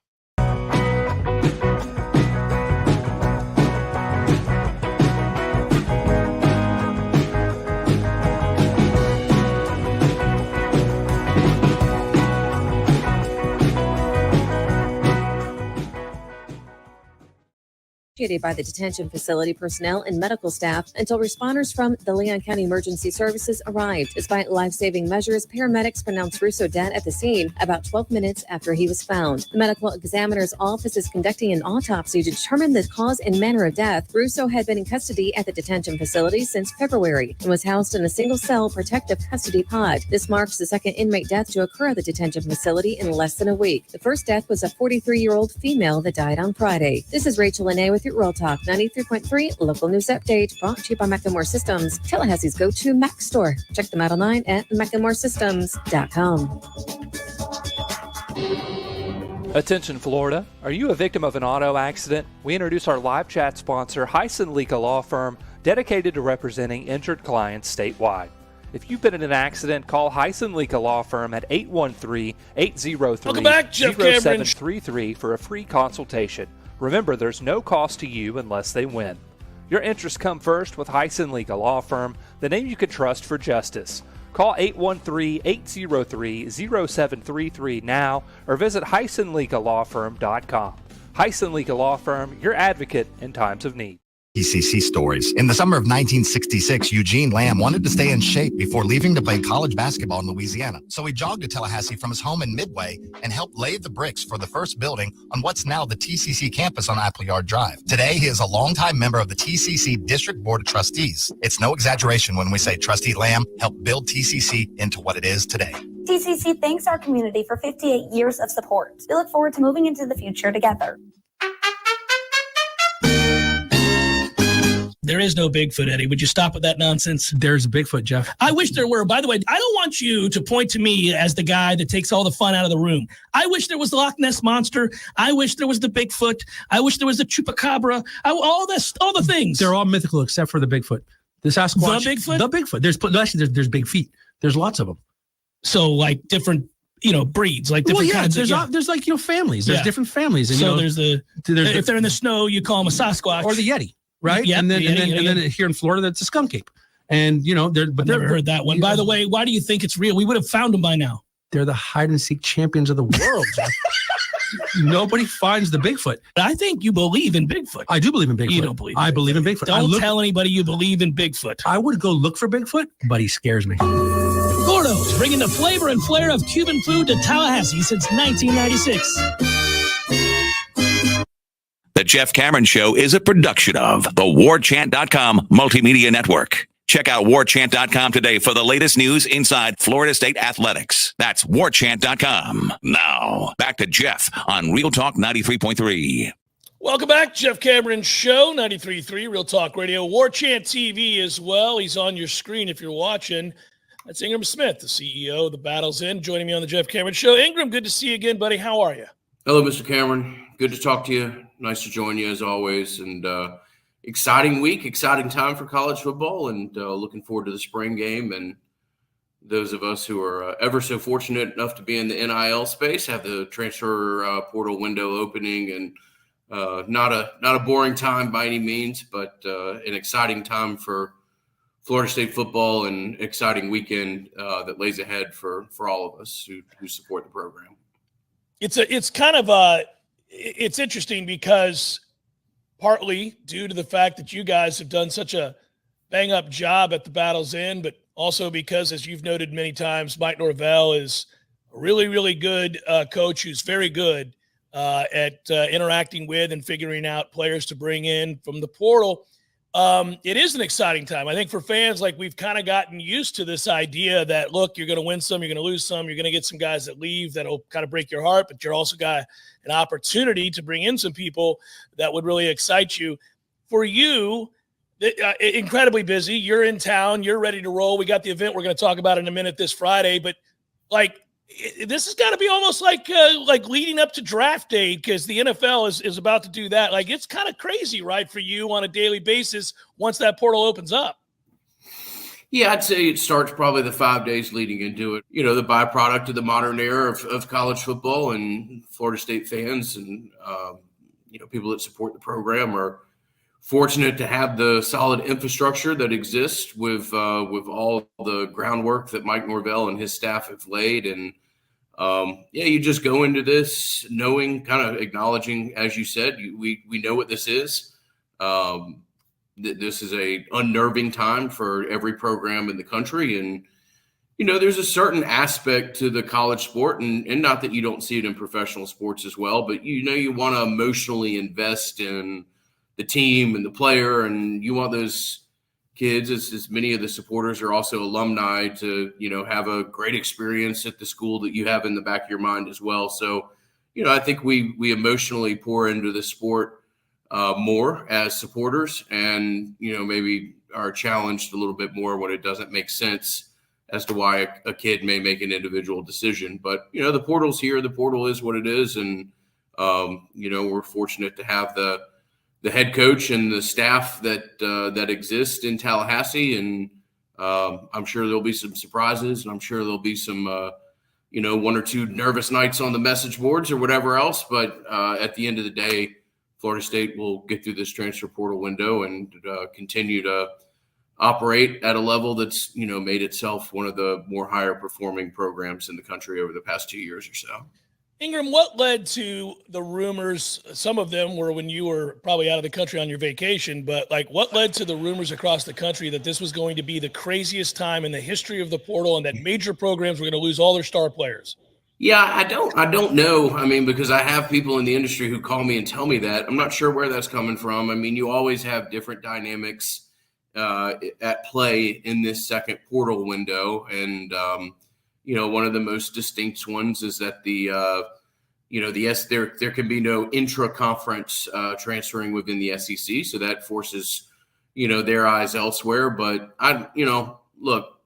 by the detention facility personnel and medical staff until responders from the Leon County Emergency Services arrived. Despite life-saving measures, paramedics pronounced Russo dead at the scene about 12 minutes after he was found. The medical examiner's office is conducting an autopsy to determine the cause and manner of death. Russo had been in custody at the detention facility since February and was housed in a single-cell protective custody pod. This marks the second inmate death to occur at the detention facility in less than a week. The first death was a 43-year-old female that died on Friday. This is Rachel Lene with your Real Talk 93.3 local news update, brought to you by Macklemore Systems, Tallahassee's go-to Mac store. Check them out online at McLemoreSystems.com. Attention Florida, are you a victim of an auto accident? We introduce our live chat sponsor, Hyson Leaka Law Firm, dedicated to representing injured clients statewide. If you've been in an accident, call Hyson Leaka Law Firm at 813-803-0733 for a free consultation. Remember, there's no cost to you unless they win. Your interests come first with Hyson Leaka Law Firm, the name you can trust for justice. Call 813-803-0733 now or visit HysonLeakaLawFirm.com. Hyson Leaka Law Firm, your advocate in times of need. TCC stories. In the summer of 1966, Eugene Lamb wanted to stay in shape before leaving to play college basketball in Louisiana. So he jogged to Tallahassee from his home in Midway and helped lay the bricks for the first building on what's now the TCC campus on Appleyard Drive. Today, he is a longtime member of the TCC District Board of Trustees. It's no exaggeration when we say Trustee Lamb helped build TCC into what it is today. TCC thanks our community for 58 years of support. We look forward to moving into the future together. There is no Bigfoot, Eddie. Would you stop with that nonsense? There's a Bigfoot, Jeff. I wish there were. By the way, I don't want you to point to me as the guy that takes all the fun out of the room. I wish there was the Loch Ness Monster. I wish there was the Bigfoot. I wish there was the Chupacabra. All the things. They're all mythical except for the Bigfoot. The Sasquatch. The Bigfoot? The Bigfoot. There's big feet. There's lots of them. So like different, breeds, like different kinds. There's like, families. There's different families. And, so there's if they're in the snow, you call them a Sasquatch. Or the Yeti. Right, yep, and then here in Florida, that's a skunk ape, and never heard that one. By the way, why do you think it's real? We would have found them by now. They're the hide and seek champions of the world. Nobody finds the Bigfoot. I think you believe in Bigfoot. I do believe in Bigfoot. You don't believe. I believe in Bigfoot. Don't tell anybody you believe in Bigfoot. I would go look for Bigfoot, but he scares me. Gordo's, bringing the flavor and flair of Cuban food to Tallahassee since 1996. The Jeff Cameron Show is a production of the Warchant.com Multimedia Network. Check out Warchant.com today for the latest news inside Florida State athletics. That's Warchant.com. Now, back to Jeff on Real Talk 93.3. Welcome back, Jeff Cameron Show, 93.3 Real Talk Radio. Warchant TV as well. He's on your screen if you're watching. That's Ingram Smith, the CEO of the Battle's End, joining me on the Jeff Cameron Show. Ingram, good to see you again, buddy. How are you? Hello, Mr. Cameron. Good to talk to you. Nice to join you as always. And exciting week, exciting time for college football, and looking forward to the spring game. And those of us who are ever so fortunate enough to be in the NIL space have the transfer portal window opening, and not a boring time by any means, but an exciting time for Florida State football, and exciting weekend that lays ahead for all of us who support the program. It's interesting because partly due to the fact that you guys have done such a bang-up job at the Battle's End, but also because, as you've noted many times, Mike Norvell is a really, really good coach who's very good at interacting with and figuring out players to bring in from the portal. It is an exciting time. I think for fans, like, we've kind of gotten used to this idea that, look, you're going to win some, you're going to lose some, you're going to get some guys that leave that'll kind of break your heart, but you're also got an opportunity to bring in some people that would really excite you. For you, incredibly busy. You're in town. You're ready to roll. We got the event we're going to talk about in a minute this Friday, but this has got to be almost like leading up to draft day, because the NFL is about to do that. Like, it's kind of crazy, right, for you on a daily basis once that portal opens up. Yeah, I'd say it starts probably the 5 days leading into it. The byproduct of the modern era of college football, and Florida State fans and, people that support the program are fortunate to have the solid infrastructure that exists with all the groundwork that Mike Norvell and his staff have laid. And you just go into this knowing, kind of acknowledging, as you said, we know what this is. This is a unnerving time for every program in the country. And, there's a certain aspect to the college sport, and not that you don't see it in professional sports as well, but, you want to emotionally invest in the team and the player, and you want those kids, as many of the supporters are also alumni, to, have a great experience at the school that you have in the back of your mind as well. So, I think we emotionally pour into the sport more as supporters, and, maybe are challenged a little bit more when it doesn't make sense as to why a kid may make an individual decision. But, the portal's here. The portal is what it is. And, we're fortunate to have the head coach and the staff that exist in Tallahassee. And I'm sure there'll be some surprises, and I'm sure there'll be some, one or two nervous nights on the message boards or whatever else. But at the end of the day, Florida State will get through this transfer portal window and continue to operate at a level that's, made itself one of the more higher performing programs in the country over the past 2 years or so. Ingram, what led to the rumors? Some of them were when you were probably out of the country on your vacation, but what led to the rumors across the country that this was going to be the craziest time in the history of the portal and that major programs were going to lose all their star players? Yeah, I don't know. I mean, because I have people in the industry who call me and tell me that. I'm not sure where that's coming from. I mean, you always have different dynamics at play in this second portal window. And, one of the most distinct ones is that there can be no intra-conference transferring within the SEC. So that forces, their eyes elsewhere. But look,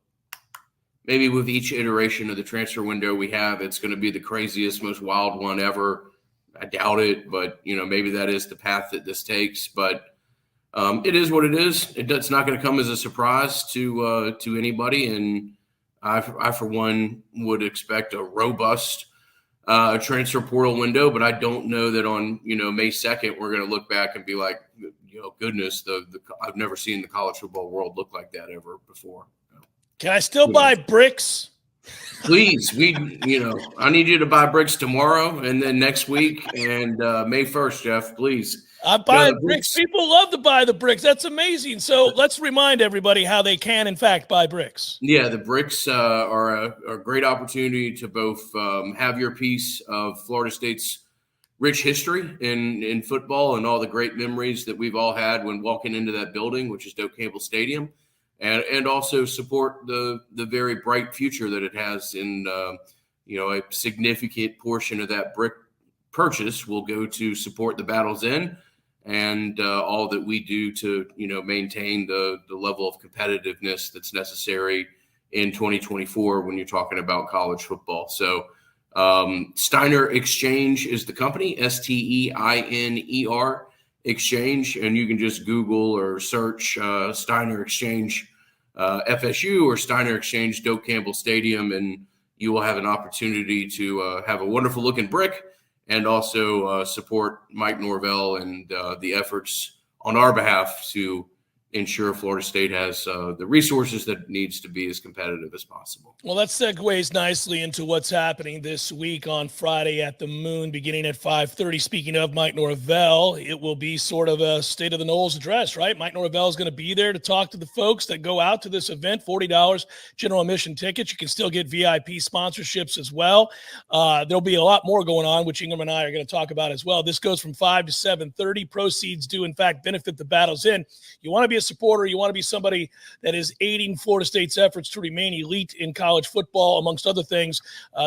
maybe with each iteration of the transfer window we have, it's going to be the craziest, most wild one ever. I doubt it, but, maybe that is the path that this takes. But it is what it is. It's not going to come as a surprise to anybody. And I, for one, would expect a robust transfer portal window, but I don't know that on, May 2nd, we're going to look back and be like, goodness, I've never seen the college football world look like that ever before. Can I still buy bricks? Please, I need you to buy bricks tomorrow and then next week and May 1st, Jeff, please. I'm buying bricks. People love to buy the bricks. That's amazing. So let's remind everybody how they can, in fact, buy bricks. Yeah, the bricks are a great opportunity to both have your piece of Florida State's rich history in football and all the great memories that we've all had when walking into that building, which is Doak Campbell Stadium, and also support the very bright future that it has in, a significant portion of that brick purchase will go to support the Battles Inn and all that we do to, maintain the level of competitiveness that's necessary in 2024 when you're talking about college football. So Steiner Exchange is the company, STEINER Exchange, and you can just Google or search Steiner Exchange FSU or Steiner Exchange Doak Campbell Stadium, and you will have an opportunity to have a wonderful looking brick and also support Mike Norvell and the efforts on our behalf to ensure Florida State has the resources that it needs to be as competitive as possible. Well, that segues nicely into what's happening this week on Friday at the Moon, beginning at 5:30. Speaking of Mike Norvell, it will be sort of a State of the Knolls address, right? Mike Norvell is going to be there to talk to the folks that go out to this event. $40 general admission tickets. You can still get VIP sponsorships as well. There'll be a lot more going on, which Ingram and I are going to talk about as well. This goes from 5 to 7:30. Proceeds do, in fact, benefit the Battles Inn. You want to be a supporter. You want to be somebody that is aiding Florida State's efforts to remain elite in college football, amongst other things.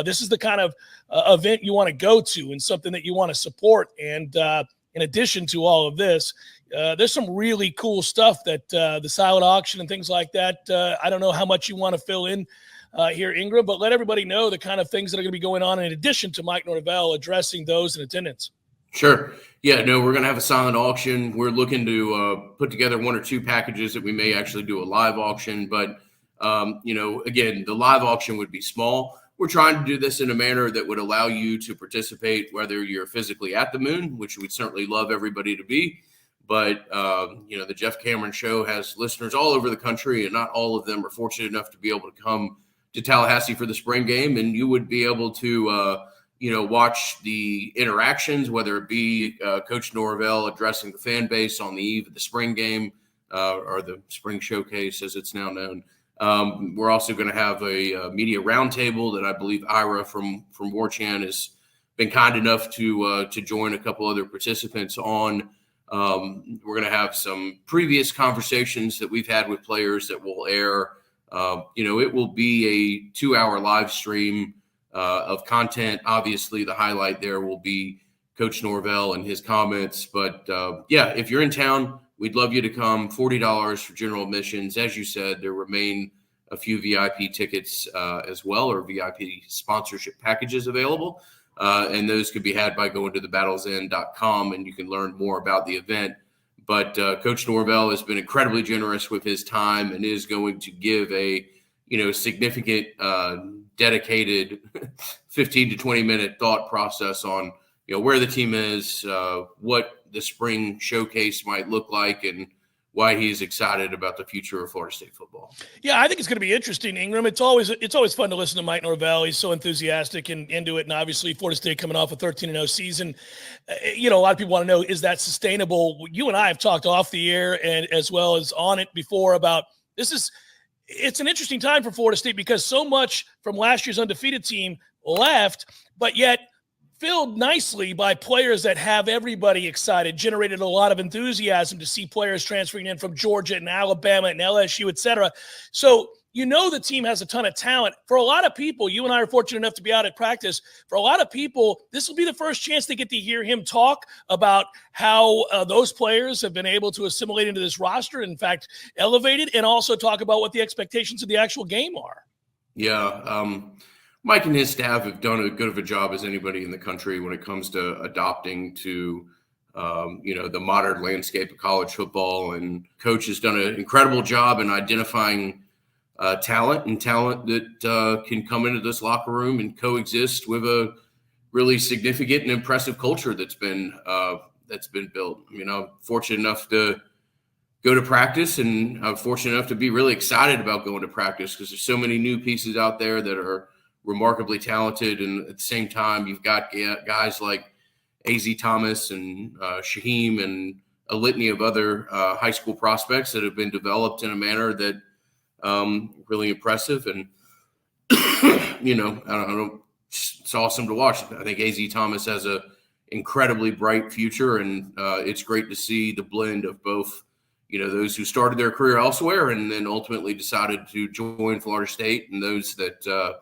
This is the kind of event you want to go to and something that you want to support. And in addition to all of this, there's some really cool stuff that the silent auction and things like that. I don't know how much you want to fill in here, Ingram, but let everybody know the kind of things that are going to be going on in addition to Mike Norvell addressing those in attendance. Sure. Yeah, no, we're going to have a silent auction. We're looking to put together 1 or 2 packages that we may actually do a live auction. But, again, the live auction would be small. We're trying to do this in a manner that would allow you to participate, whether you're physically at the Moon, which we'd certainly love everybody to be. But, the Jeff Cameron Show has listeners all over the country, and not all of them are fortunate enough to be able to come to Tallahassee for the spring game. And you would be able to watch the interactions, whether it be Coach Norvell addressing the fan base on the eve of the spring game or the spring showcase, as it's now known. We're also going to have a media roundtable that I believe Ira from Warchant has been kind enough to join a couple other participants on. We're going to have some previous conversations that we've had with players that will air. It will be a 2-hour live stream of content. Obviously, the highlight there will be Coach Norvell and his comments. But if you're in town, we'd love you to come. $40 for general admissions. As you said, there remain a few VIP tickets as well, or VIP sponsorship packages available. And those could be had by going to thebattlesend.com, and you can learn more about the event. But Coach Norvell has been incredibly generous with his time and is going to give a significant dedicated 15 to 20 minute thought process on where the team is, what the spring showcase might look like, and why he's excited about the future of Florida State football. Yeah, I think it's going to be interesting, Ingram. It's always fun to listen to Mike Norvell. He's so enthusiastic and into it, and obviously Florida State coming off a 13-0 season. A lot of people want to know, is that sustainable? You and I have talked off the air and as well as on it before about this. It's an interesting time for Florida State because so much from last year's undefeated team left, but yet filled nicely by players that have everybody excited, generated a lot of enthusiasm to see players transferring in from Georgia and Alabama and LSU, et cetera. So the team has a ton of talent. For a lot of people, you and I are fortunate enough to be out at practice. For a lot of people, this will be the first chance they get to hear him talk about how those players have been able to assimilate into this roster, in fact, elevated, and also talk about what the expectations of the actual game are. Yeah, Mike and his staff have done as good of a job as anybody in the country when it comes to adopting to, the modern landscape of college football. And Coach has done an incredible job in identifying talent that can come into this locker room and coexist with a really significant and impressive culture that's been built. I'm fortunate enough to go to practice, and I'm fortunate enough to be really excited about going to practice because there's so many new pieces out there that are remarkably talented. And at the same time, you've got guys like A.Z. Thomas and Shaheem and a litany of other high school prospects that have been developed in a manner that really impressive. And, I don't know, it's awesome to watch. I think A.Z. Thomas has a incredibly bright future, and it's great to see the blend of both, those who started their career elsewhere and then ultimately decided to join Florida State, and those that,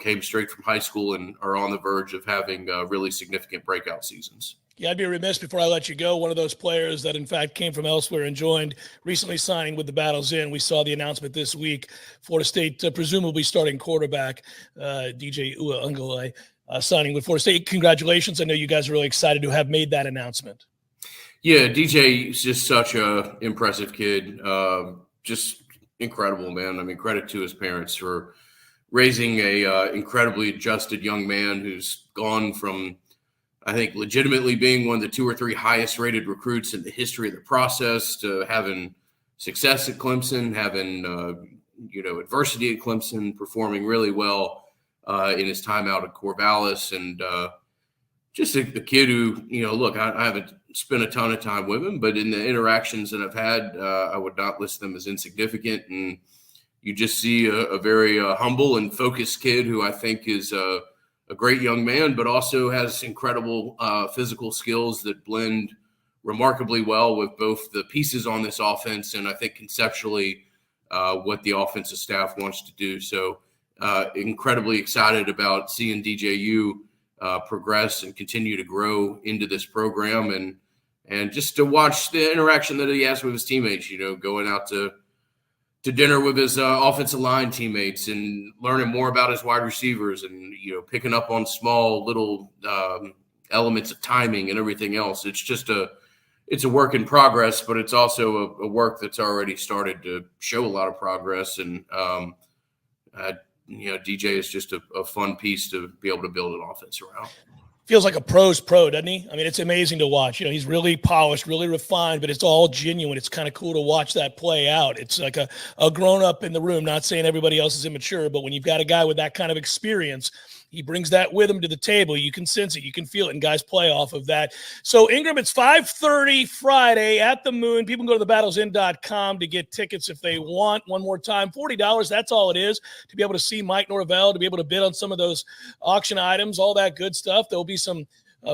came straight from high school and are on the verge of having really significant breakout seasons. Yeah, I'd be remiss before I let you go. One of those players that, in fact, came from elsewhere and joined, recently signing with the Battles In. We saw the announcement this week. Florida State presumably starting quarterback, DJ Uiagalelei, signing with Florida State. Congratulations. I know you guys are really excited to have made that announcement. Yeah, DJ is just such a impressive kid. Just incredible, man. I mean, credit to his parents for raising a incredibly adjusted young man who's gone from, I think, legitimately being one of the 2 or 3 highest rated recruits in the history of the process to having success at Clemson, having, adversity at Clemson, performing really well in his time out at Corvallis. And just a kid who, look, I haven't spent a ton of time with him, but in the interactions that I've had, I would not list them as insignificant. And you just see a very humble and focused kid who I think is a great young man, but also has incredible physical skills that blend remarkably well with both the pieces on this offense and I think conceptually what the offensive staff wants to do. So incredibly excited about seeing DJU progress and continue to grow into this program, and just to watch the interaction that he has with his teammates, going out to dinner with his offensive line teammates and learning more about his wide receivers and, picking up on small little elements of timing and everything else. It's just it's a work in progress, but it's also a work that's already started to show a lot of progress. And, DJ is just a fun piece to be able to build an offense around. Feels like a pro's pro, doesn't he? I mean, it's amazing to watch. He's really polished, really refined, but it's all genuine. It's kind of cool to watch that play out. It's like a grown-up in the room, not saying everybody else is immature, but when you've got a guy with that kind of experience he brings that with him to the table. You can sense it. You can feel it, and guys play off of that. So, Ingram, it's 5:30 Friday at the Moon. People can go to thebattlesinn.com to get tickets if they want. One more time, $40. That's all it is to be able to see Mike Norvell, to be able to bid on some of those auction items, all that good stuff. There'll be some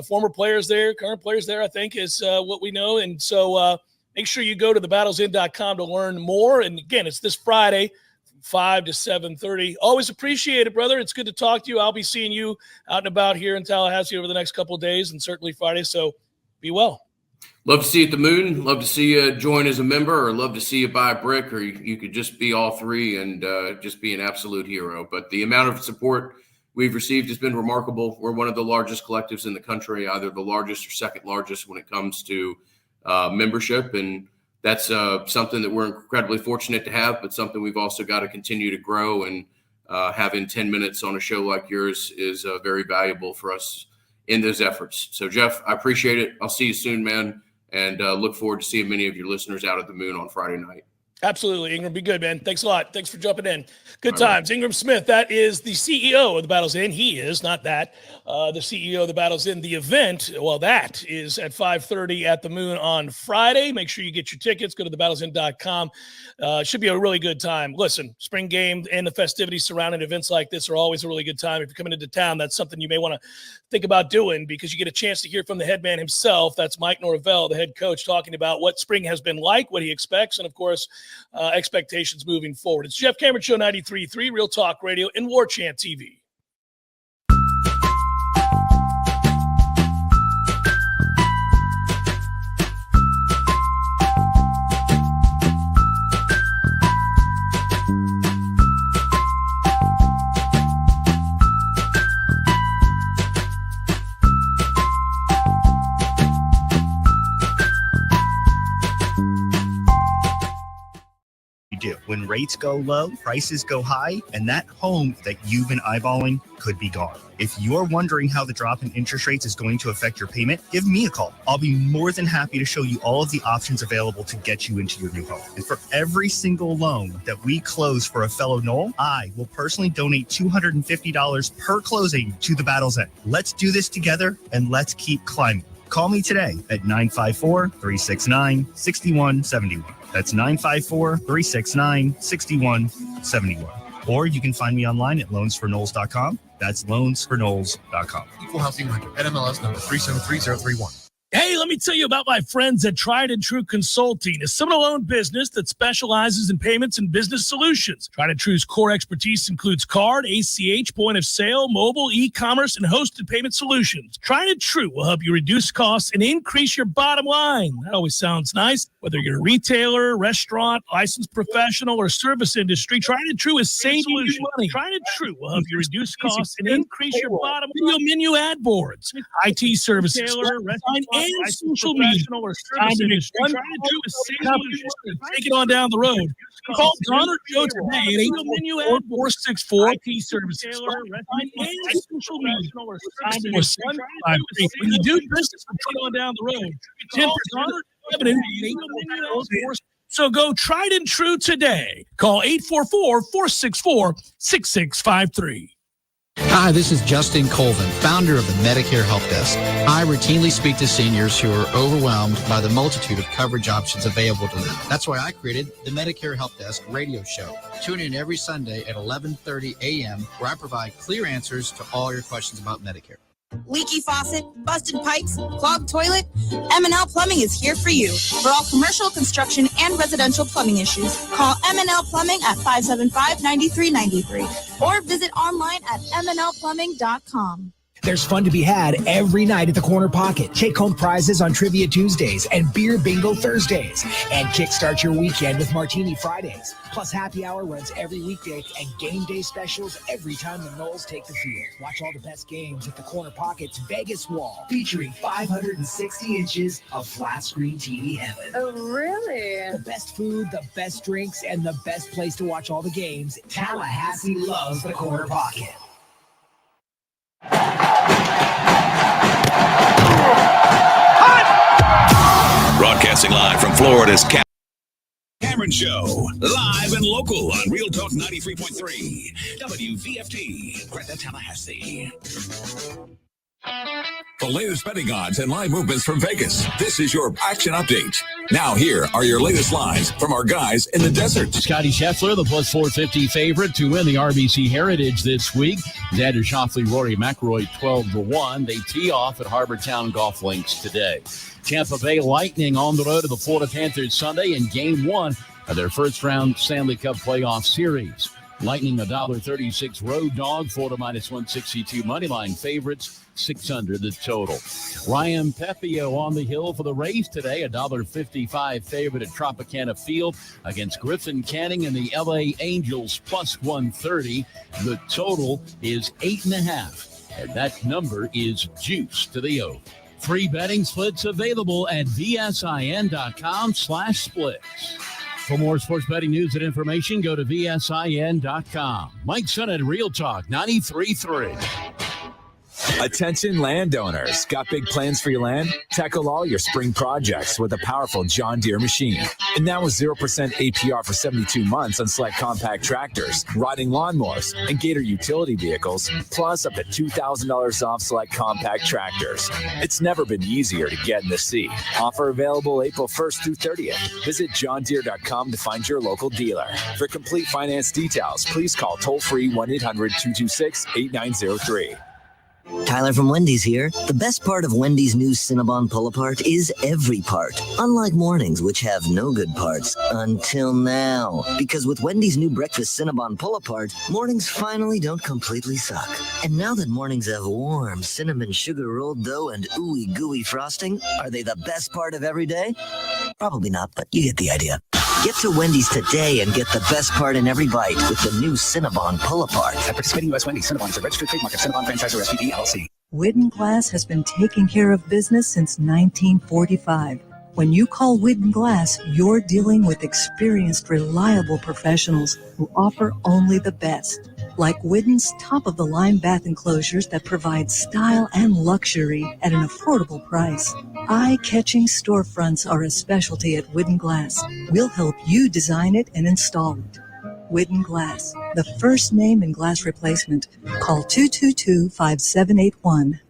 former players there, current players there, I think, is what we know. And so make sure you go to thebattlesinn.com to learn more. And, again, it's this Friday, 5 to 7:30. Always appreciate it, brother. It's good to talk to you. I'll be seeing you out and about here in Tallahassee over the next couple of days, and certainly Friday. So be well. Love to see you at the Moon. Love to see you join as a member, or love to see you buy a brick, or you could just be all three and just be an absolute hero. But the amount of support we've received has been remarkable. We're one of the largest collectives in the country, either the largest or second largest when it comes to membership. And that's something that we're incredibly fortunate to have, but something we've also got to continue to grow. And having 10 minutes on a show like yours is very valuable for us in those efforts. So, Jeff, I appreciate it. I'll see you soon, man. And look forward to seeing many of your listeners out at the Moon on Friday night. Absolutely, Ingram. Be good, man. Thanks a lot. Thanks for jumping in. Good times. Ingram Smith, that is the CEO of the Battles Inn. He is, not that. The CEO of the Battles Inn. The event, well, that is at 5:30 at the Moon on Friday. Make sure you get your tickets. Go to thebattlesinn.com. Should be a really good time. Listen, spring game and the festivities surrounding events like this are always a really good time. If you're coming into town, that's something you may want to think about doing, because you get a chance to hear from the head man himself. That's Mike Norvell, the head coach, talking about what spring has been like, what he expects, and, of course, expectations moving forward. It's Jeff Cameron Show 93.3, Real Talk Radio, and Warchant TV. Do. When rates go low, prices go high, and that home that you've been eyeballing could be gone. If you're wondering how the drop in interest rates is going to affect your payment, give me a call. I'll be more than happy to show you all of the options available to get you into your new home. And for every single loan that we close for a fellow Knoll, I will personally donate $250 per closing to the Battles End. Let's do this together, and let's keep climbing. Call me today at 954-369-6171. That's 954-369-6171. Or you can find me online at loansforknolls.com. That's loansforknolls.com. Equal housing lender. NMLS number 373031. Hey, let me tell you about my friends at Tried and True Consulting, a Seminole-owned business that specializes in payments and business solutions. Tried and True's core expertise includes card, ACH, point of sale, mobile, e-commerce, and hosted payment solutions. Tried and True will help you reduce costs and increase your bottom line. That always sounds nice. Whether you're a retailer, restaurant, licensed professional, or service industry, Tried and True is saving you money. Tried and True will help you reduce costs and increase your bottom line. Menu ad boards, IT services, and social media. Take it on down the road. Call Don or Joe today at 804-464 IT services and social media. When you do business, take on down the road. 10% revenue. So go Tried and True today. Call 844-464-6653. Hi, this is Justin Colvin, founder of the Medicare Help Desk. I routinely speak to seniors who are overwhelmed by the multitude of coverage options available to them. That's why I created the Medicare Help Desk radio show. Tune in every Sunday at 11:30 a.m. where I provide clear answers to all your questions about Medicare. Leaky faucet, busted pipes, clogged toilet? M&L Plumbing is here for you. For all commercial, construction, and residential plumbing issues, call M&L Plumbing at 575-9393 or visit online at mnlplumbing.com. There's fun to be had every night at the Corner Pocket. Take home prizes on Trivia Tuesdays and Beer Bingo Thursdays. And kickstart your weekend with Martini Fridays. Plus happy hour runs every weekday and game day specials every time the Noles take the field. Watch all the best games at the Corner Pocket's Vegas Wall, featuring 560 inches of flat screen TV heaven. Oh, really? The best food, the best drinks, and the best place to watch all the games. Tallahassee loves the Corner Pocket. Broadcasting live from Florida's Cameron Show, live and local on Real Talk 93.3, WVFT, Greta, Tallahassee. The latest betting odds and live movements from Vegas. This is your action update. Now here are your latest lines from our guys in the desert. Scotty Scheffler, the plus 450 favorite to win the RBC Heritage this week. Xander Schauffele, Rory McIlroy 12-1. They tee off at Harbor Town Golf Links today. Tampa Bay Lightning on the road to the Florida Panthers Sunday in Game 1 of their first-round Stanley Cup playoff series. Lightning $1.36 road dog, Florida minus 162 money line favorites, 600 the total. Ryan Pepio on the hill for the race today, $1.55 favorite at Tropicana Field against Griffin Canning and the LA Angels plus 130. The total is 8.5, and that number is juice to the over. Free betting splits available at vsin.com/splits. For more sports betting news and information, go to vsin.com. Mike Son at Real Talk 93.3. Attention landowners. Got big plans for your land? Tackle all your spring projects with a powerful John Deere machine. And now with 0% APR for 72 months on select compact tractors, riding lawnmowers, and Gator utility vehicles, plus up to $2,000 off select compact tractors. It's never been easier to get in the sea. Offer available April 1st through 30th. Visit johndeere.com to find your local dealer. For complete finance details, please call toll-free 1-800-226-8903. Tyler from Wendy's here. The best part of Wendy's new Cinnabon Pull-Apart is every part. Unlike mornings, which have no good parts. Until now. Because with Wendy's new breakfast Cinnabon Pull-Apart, mornings finally don't completely suck. And now that mornings have warm cinnamon sugar rolled dough and ooey gooey frosting, are they the best part of every day? Probably not, but you get the idea. Get to Wendy's today and get the best part in every bite with the new Cinnabon Pull-Apart. At participating U.S. Wendy's, Cinnabon is a registered trademark of Cinnabon Franchisor SPV LLC. Whidden Glass has been taking care of business since 1945. When you call Whidden Glass, you're dealing with experienced, reliable professionals who offer only the best. Like Whidden's top-of-the-line bath enclosures that provide style and luxury at an affordable price. Eye-catching storefronts are a specialty at Whidden Glass. We'll help you design it and install it. Whidden Glass, the first name in glass replacement. Call 222-5781.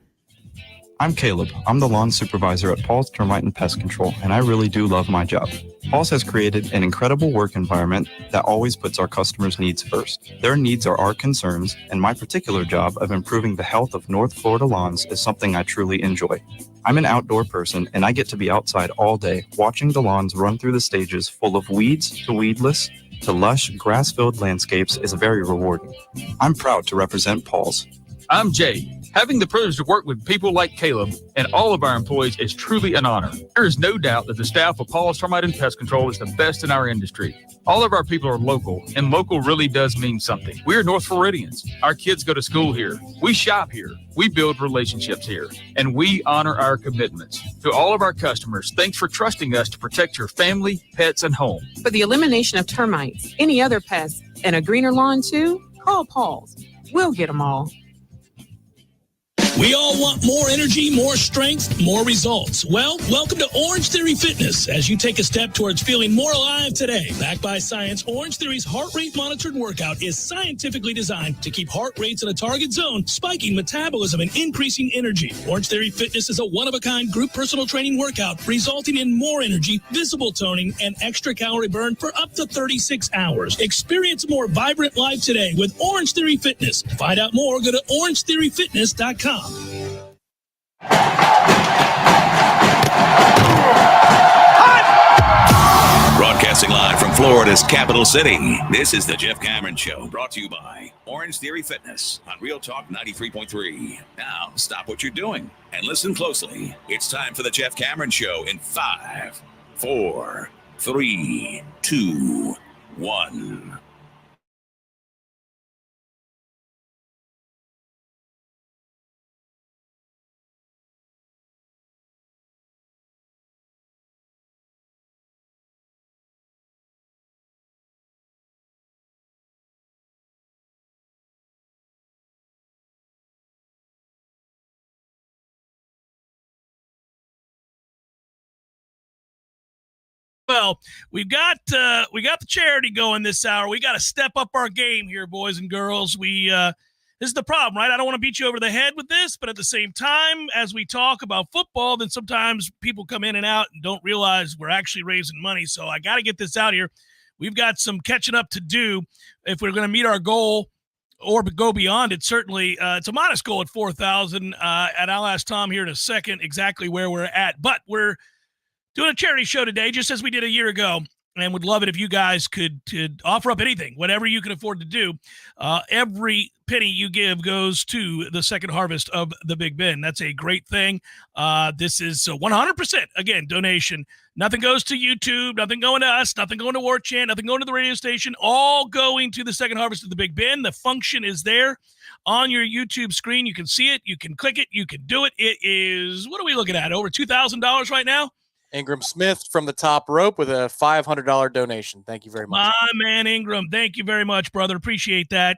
I'm Caleb. I'm the lawn supervisor at Paul's Termite and Pest Control, and I really do love my job. Paul's has created an incredible work environment that always puts our customers' needs first. Their needs are our concerns, and my particular job of improving the health of North Florida lawns is something I truly enjoy. I'm an outdoor person, and I get to be outside all day, watching the lawns run through the stages full of weeds to weedless to lush, grass-filled landscapes is very rewarding. I'm proud to represent Paul's. I'm Jay. Having the privilege to work with people like Caleb and all of our employees is truly an honor. There is no doubt that the staff of Paul's Termite and Pest Control is the best in our industry. All of our people are local, and local really does mean something. We are North Floridians. Our kids go to school here. We shop here. We build relationships here, and we honor our commitments. To all of our customers, thanks for trusting us to protect your family, pets, and home. For the elimination of termites, any other pests, and a greener lawn too, call Paul's. We'll get them all. We all want more energy, more strength, more results. Well, welcome to Orange Theory Fitness as you take a step towards feeling more alive today. Backed by science, Orange Theory's heart rate monitored workout is scientifically designed to keep heart rates in a target zone, spiking metabolism and increasing energy. Orange Theory Fitness is a one-of-a-kind group personal training workout resulting in more energy, visible toning, and extra calorie burn for up to 36 hours. Experience a more vibrant life today with Orange Theory Fitness. To find out more, go to orangetheoryfitness.com. Broadcasting live from Florida's capital city, this is the Jeff Cameron Show, brought to you by Orange Theory Fitness on Real Talk 93.3. Now, stop what you're doing and listen closely. It's time for the Jeff Cameron Show in 5, 4, 3, 2, 1. Well, we got the charity going this hour. We got to step up our game here, boys and girls. This is the problem, right? I don't want to beat you over the head with this, but at the same time, as we talk about football, then sometimes people come in and out and don't realize we're actually raising money. So I got to get this out here. We've got some catching up to do if we're going to meet our goal or go beyond it. Certainly, it's a modest goal at 4,000, and I'll ask Tom here in a second exactly where we're at. But we're doing a charity show today, just as we did a year ago, and would love it if you guys could offer up anything, whatever you can afford to do. Every penny you give goes to the Second Harvest of the Big Bend. That's a great thing. This is 100%, again, donation. Nothing goes to YouTube, nothing going to us, nothing going to Warchant, nothing going to the radio station, all going to the Second Harvest of the Big Bend. The function is there on your YouTube screen. You can see it, you can click it, you can do it. It is, what are we looking at, over $2,000 right now? Ingram Smith from the top rope with a $500 donation. Thank you very much. My man, Ingram. Thank you very much, brother. Appreciate that.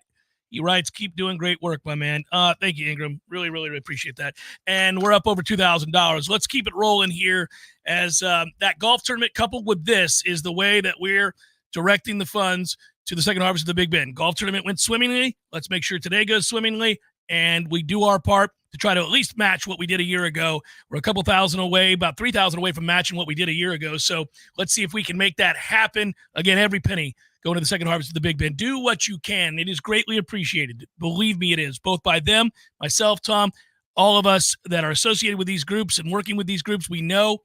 He writes, keep doing great work, my man. Thank you, Ingram. Really, really, really appreciate that. And we're up over $2,000. Let's keep it rolling here as that golf tournament coupled with this is the way that we're directing the funds to the Second Harvest of the Big Bend. Golf tournament went swimmingly. Let's make sure today goes swimmingly, and we do our part to try to at least match what we did a year ago. We're a couple thousand away, about 3,000 away from matching what we did a year ago. So let's see if we can make that happen. Again, every penny going to the Second Harvest of the Big Bend. Do what you can. It is greatly appreciated. Believe me, it is, both by them, myself, Tom, all of us that are associated with these groups and working with these groups. We know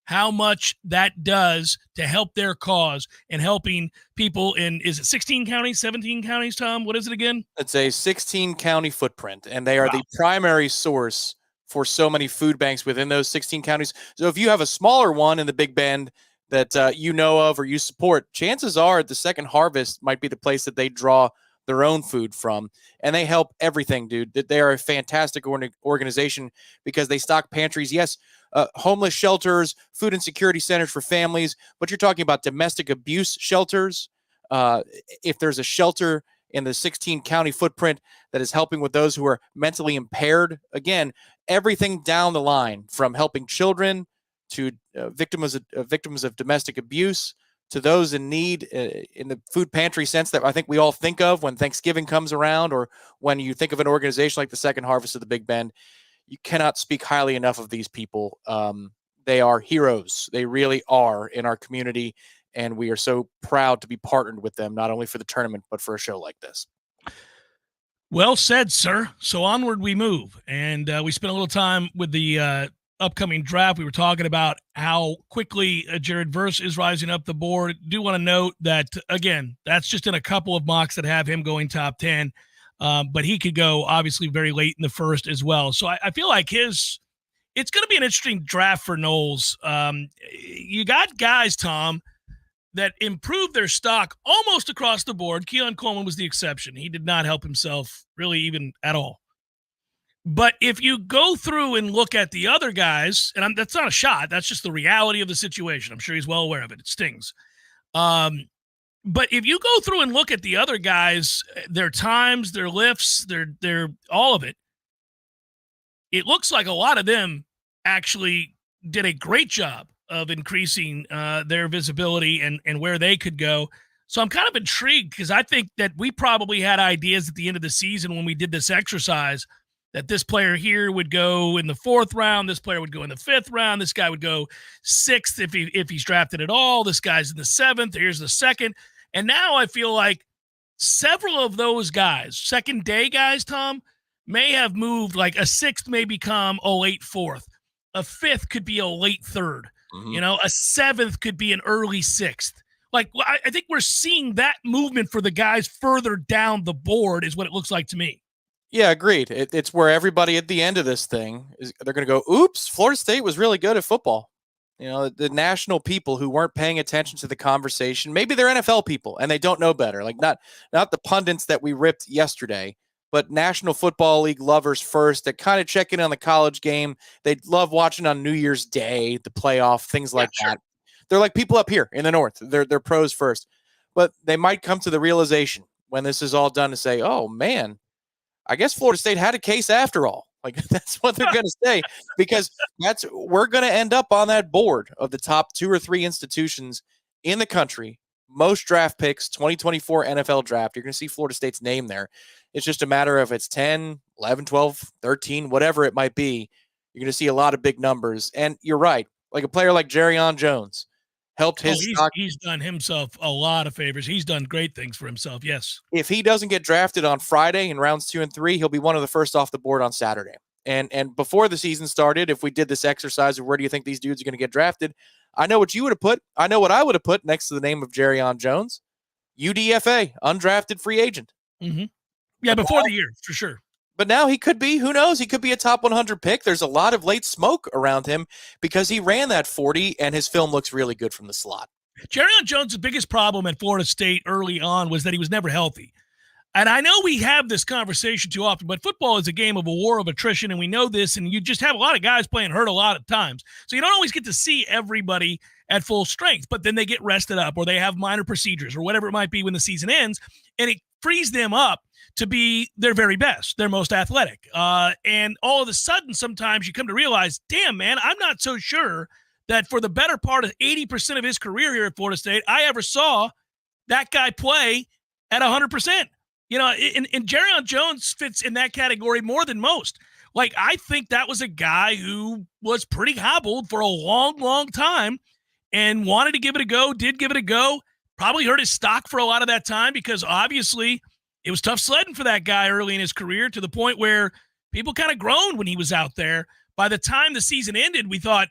how much that does to help their cause and helping people in, is it 16 counties, 17 counties, Tom? What is it again? It's a 16-county footprint, and they are the primary source for so many food banks within those 16 counties. So if you have a smaller one in the Big Bend that you know of or you support, chances are the Second Harvest might be the place that they draw their own food from, and they help everything, dude. They are a fantastic organization because they stock pantries. Yes, homeless shelters, food insecurity centers for families, but you're talking about domestic abuse shelters. If there's a shelter in the 16 county footprint that is helping with those who are mentally impaired, again, everything down the line from helping children to victims of domestic abuse, to those in need in the food pantry sense that I think we all think of when Thanksgiving comes around, or when you think of an organization like the Second Harvest of the Big Bend. You cannot speak highly enough of these people. They are heroes. They really are in our community, and we are so proud to be partnered with them, not only for the tournament, but for a show like this. Well said, sir. So onward we move. And we spent a little time with the upcoming draft. We were talking about how quickly Jared Verse is rising up the board. Do want to note that, again, that's just in a couple of mocks that have him going top 10. But he could go obviously very late in the first as well. So I feel like it's going to be an interesting draft for Knowles. You got guys, Tom, that improved their stock almost across the board. Keon Coleman was the exception. He did not help himself really even at all. But if you go through and look at the other guys, and that's not a shot, that's just the reality of the situation. I'm sure he's well aware of it. It stings. But if you go through and look at the other guys, their times, their lifts, their all of it, it looks like a lot of them actually did a great job of increasing their visibility and where they could go. So I'm kind of intrigued because I think that we probably had ideas at the end of the season when we did this exercise that this player here would go in the 4th round, this player would go in the 5th round, this guy would go 6th if he's drafted at all, this guy's in the 7th, here's the 2nd. And now I feel like several of those guys, second day guys, Tom, may have moved. Like a 6th may become a late 4th. A 5th could be a late 3rd. Mm-hmm. You know, a 7th could be an early 6th. Like, I think we're seeing that movement for the guys further down the board is what it looks like to me. Yeah, agreed. It's where everybody at the end of this thing, they're going to go, oops, Florida State was really good at football. You know, the national people who weren't paying attention to the conversation, maybe they're NFL people and they don't know better. Like not the pundits that we ripped yesterday, but National Football League lovers first that kind of check in on the college game. They love watching on New Year's Day, the playoff, things like that. They're like people up here in the North. They're pros first, but they might come to the realization when this is all done to say, oh man, I guess Florida State had a case after all. Like that's what they're going to say, because we're going to end up on that board of the top 2 or 3 institutions in the country, most draft picks, 2024 NFL draft. You're going to see Florida State's name there. It's just a matter of it's 10, 11, 12, 13, whatever it might be. You're going to see a lot of big numbers. And you're right. Like a player like Jerrion Jones helped his stock. He's done himself a lot of favors. He's done great things for himself. Yes. If he doesn't get drafted on Friday in rounds 2 and 3, he'll be one of the first off the board on Saturday. And before the season started, if we did this exercise of where do you think these dudes are going to get drafted, I know what you would have put. I know what I would have put next to the name of Jerrion Jones. UDFA, undrafted free agent. Mm-hmm. Yeah, before the year, for sure. But now he could be, who knows? He could be a top 100 pick. There's a lot of late smoke around him because he ran that 40 and his film looks really good from the slot. Jerrion Jones' biggest problem at Florida State early on was that he was never healthy. And I know we have this conversation too often, but football is a game of a war of attrition, and we know this, and you just have a lot of guys playing hurt a lot of times. So you don't always get to see everybody at full strength, but then they get rested up or they have minor procedures or whatever it might be when the season ends, and it frees them up to be their very best, their most athletic. And all of a sudden, sometimes you come to realize, damn, man, I'm not so sure that for the better part of 80% of his career here at Florida State, I ever saw that guy play at 100%. You know, and Jerrion Jones fits in that category more than most. Like, I think that was a guy who was pretty hobbled for a long, long time and wanted to give it a go, did give it a go, probably hurt his stock for a lot of that time because obviously it was tough sledding for that guy early in his career to the point where people kind of groaned when he was out there. By the time the season ended, we thought,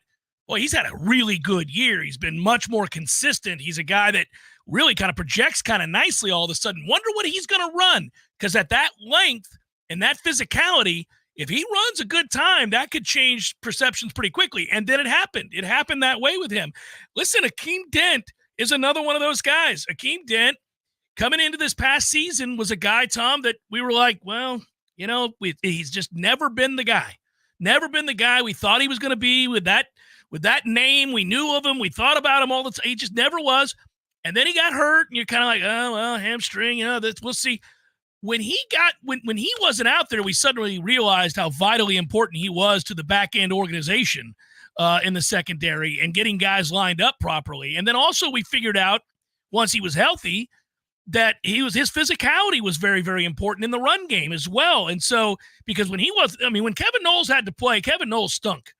well, he's had a really good year. He's been much more consistent. He's a guy that really kind of projects kind of nicely all of a sudden. Wonder what he's going to run because at that length and that physicality, if he runs a good time, that could change perceptions pretty quickly. And then it happened. It happened that way with him. Listen, Akeem Dent is another one of those guys. Akeem Dent, coming into this past season, was a guy, Tom, that we were like, well, you know, he's just never been the guy. Never been the guy we thought he was going to be with that name. We knew of him. We thought about him all the time. He just never was. And then he got hurt, and you're kind of like, oh, well, hamstring, you know, we'll see. When he wasn't out there, we suddenly realized how vitally important he was to the back-end organization in the secondary and getting guys lined up properly. And then also we figured out, once he was healthy, that his physicality was very, very important in the run game as well. And so, because when Kevin Knowles had to play, Kevin Knowles stunk.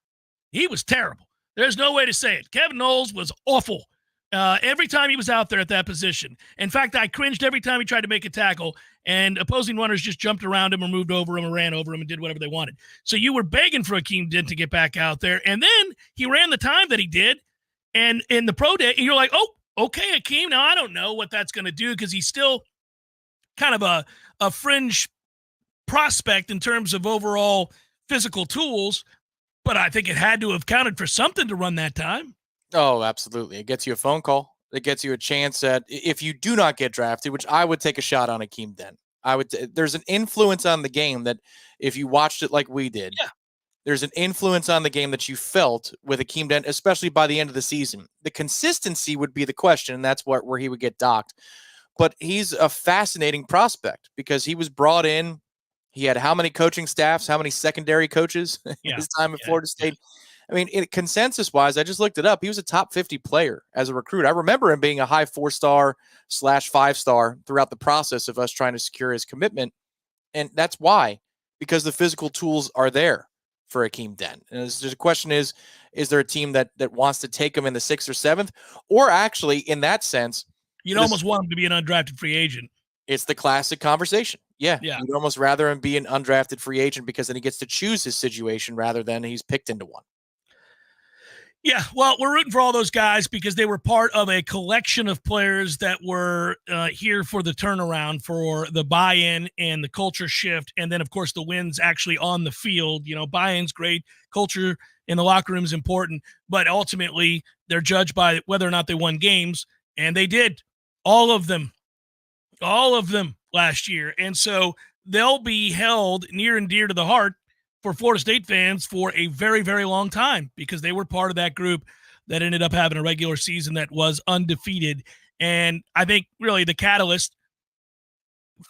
He was terrible. There's no way to say it. Kevin Knowles was awful. Every time he was out there at that position. In fact, I cringed every time he tried to make a tackle, and opposing runners just jumped around him or moved over him or ran over him and did whatever they wanted. So you were begging for Akeem Dent to get back out there, and then he ran the time that he did, and in the pro day, and you're like, oh, okay, Akeem. Now, I don't know what that's going to do because he's still kind of a fringe prospect in terms of overall physical tools, but I think it had to have counted for something to run that time. Oh, absolutely. It gets you a phone call. It gets you a chance at, if you do not get drafted, which I would take a shot on Akeem Dent. There's an influence on the game that if you watched it like we did, there's an influence on the game that you felt with Akeem Dent, especially by the end of the season. The consistency would be the question, and that's where he would get docked. But he's a fascinating prospect because he was brought in. He had how many coaching staffs, how many secondary coaches in his time at Florida State? I mean, consensus-wise, I just looked it up. He was a top 50 player as a recruit. I remember him being a high 4-star / 5-star throughout the process of us trying to secure his commitment. And that's why, because the physical tools are there for Akeem Dent. And the question is there a team that wants to take him in the 6th or 7th? Or actually, in that sense, you'd almost want him to be an undrafted free agent. It's the classic conversation. Yeah. You'd almost rather him be an undrafted free agent because then he gets to choose his situation rather than he's picked into one. Yeah, well, we're rooting for all those guys because they were part of a collection of players that were here for the turnaround, for the buy-in and the culture shift, and then, of course, the wins actually on the field. You know, buy-in's great, culture in the locker room is important, but ultimately they're judged by whether or not they won games, and they did. All of them last year, and so they'll be held near and dear to the heart for Florida State fans for a very, very long time because they were part of that group that ended up having a regular season that was undefeated. And I think really the catalyst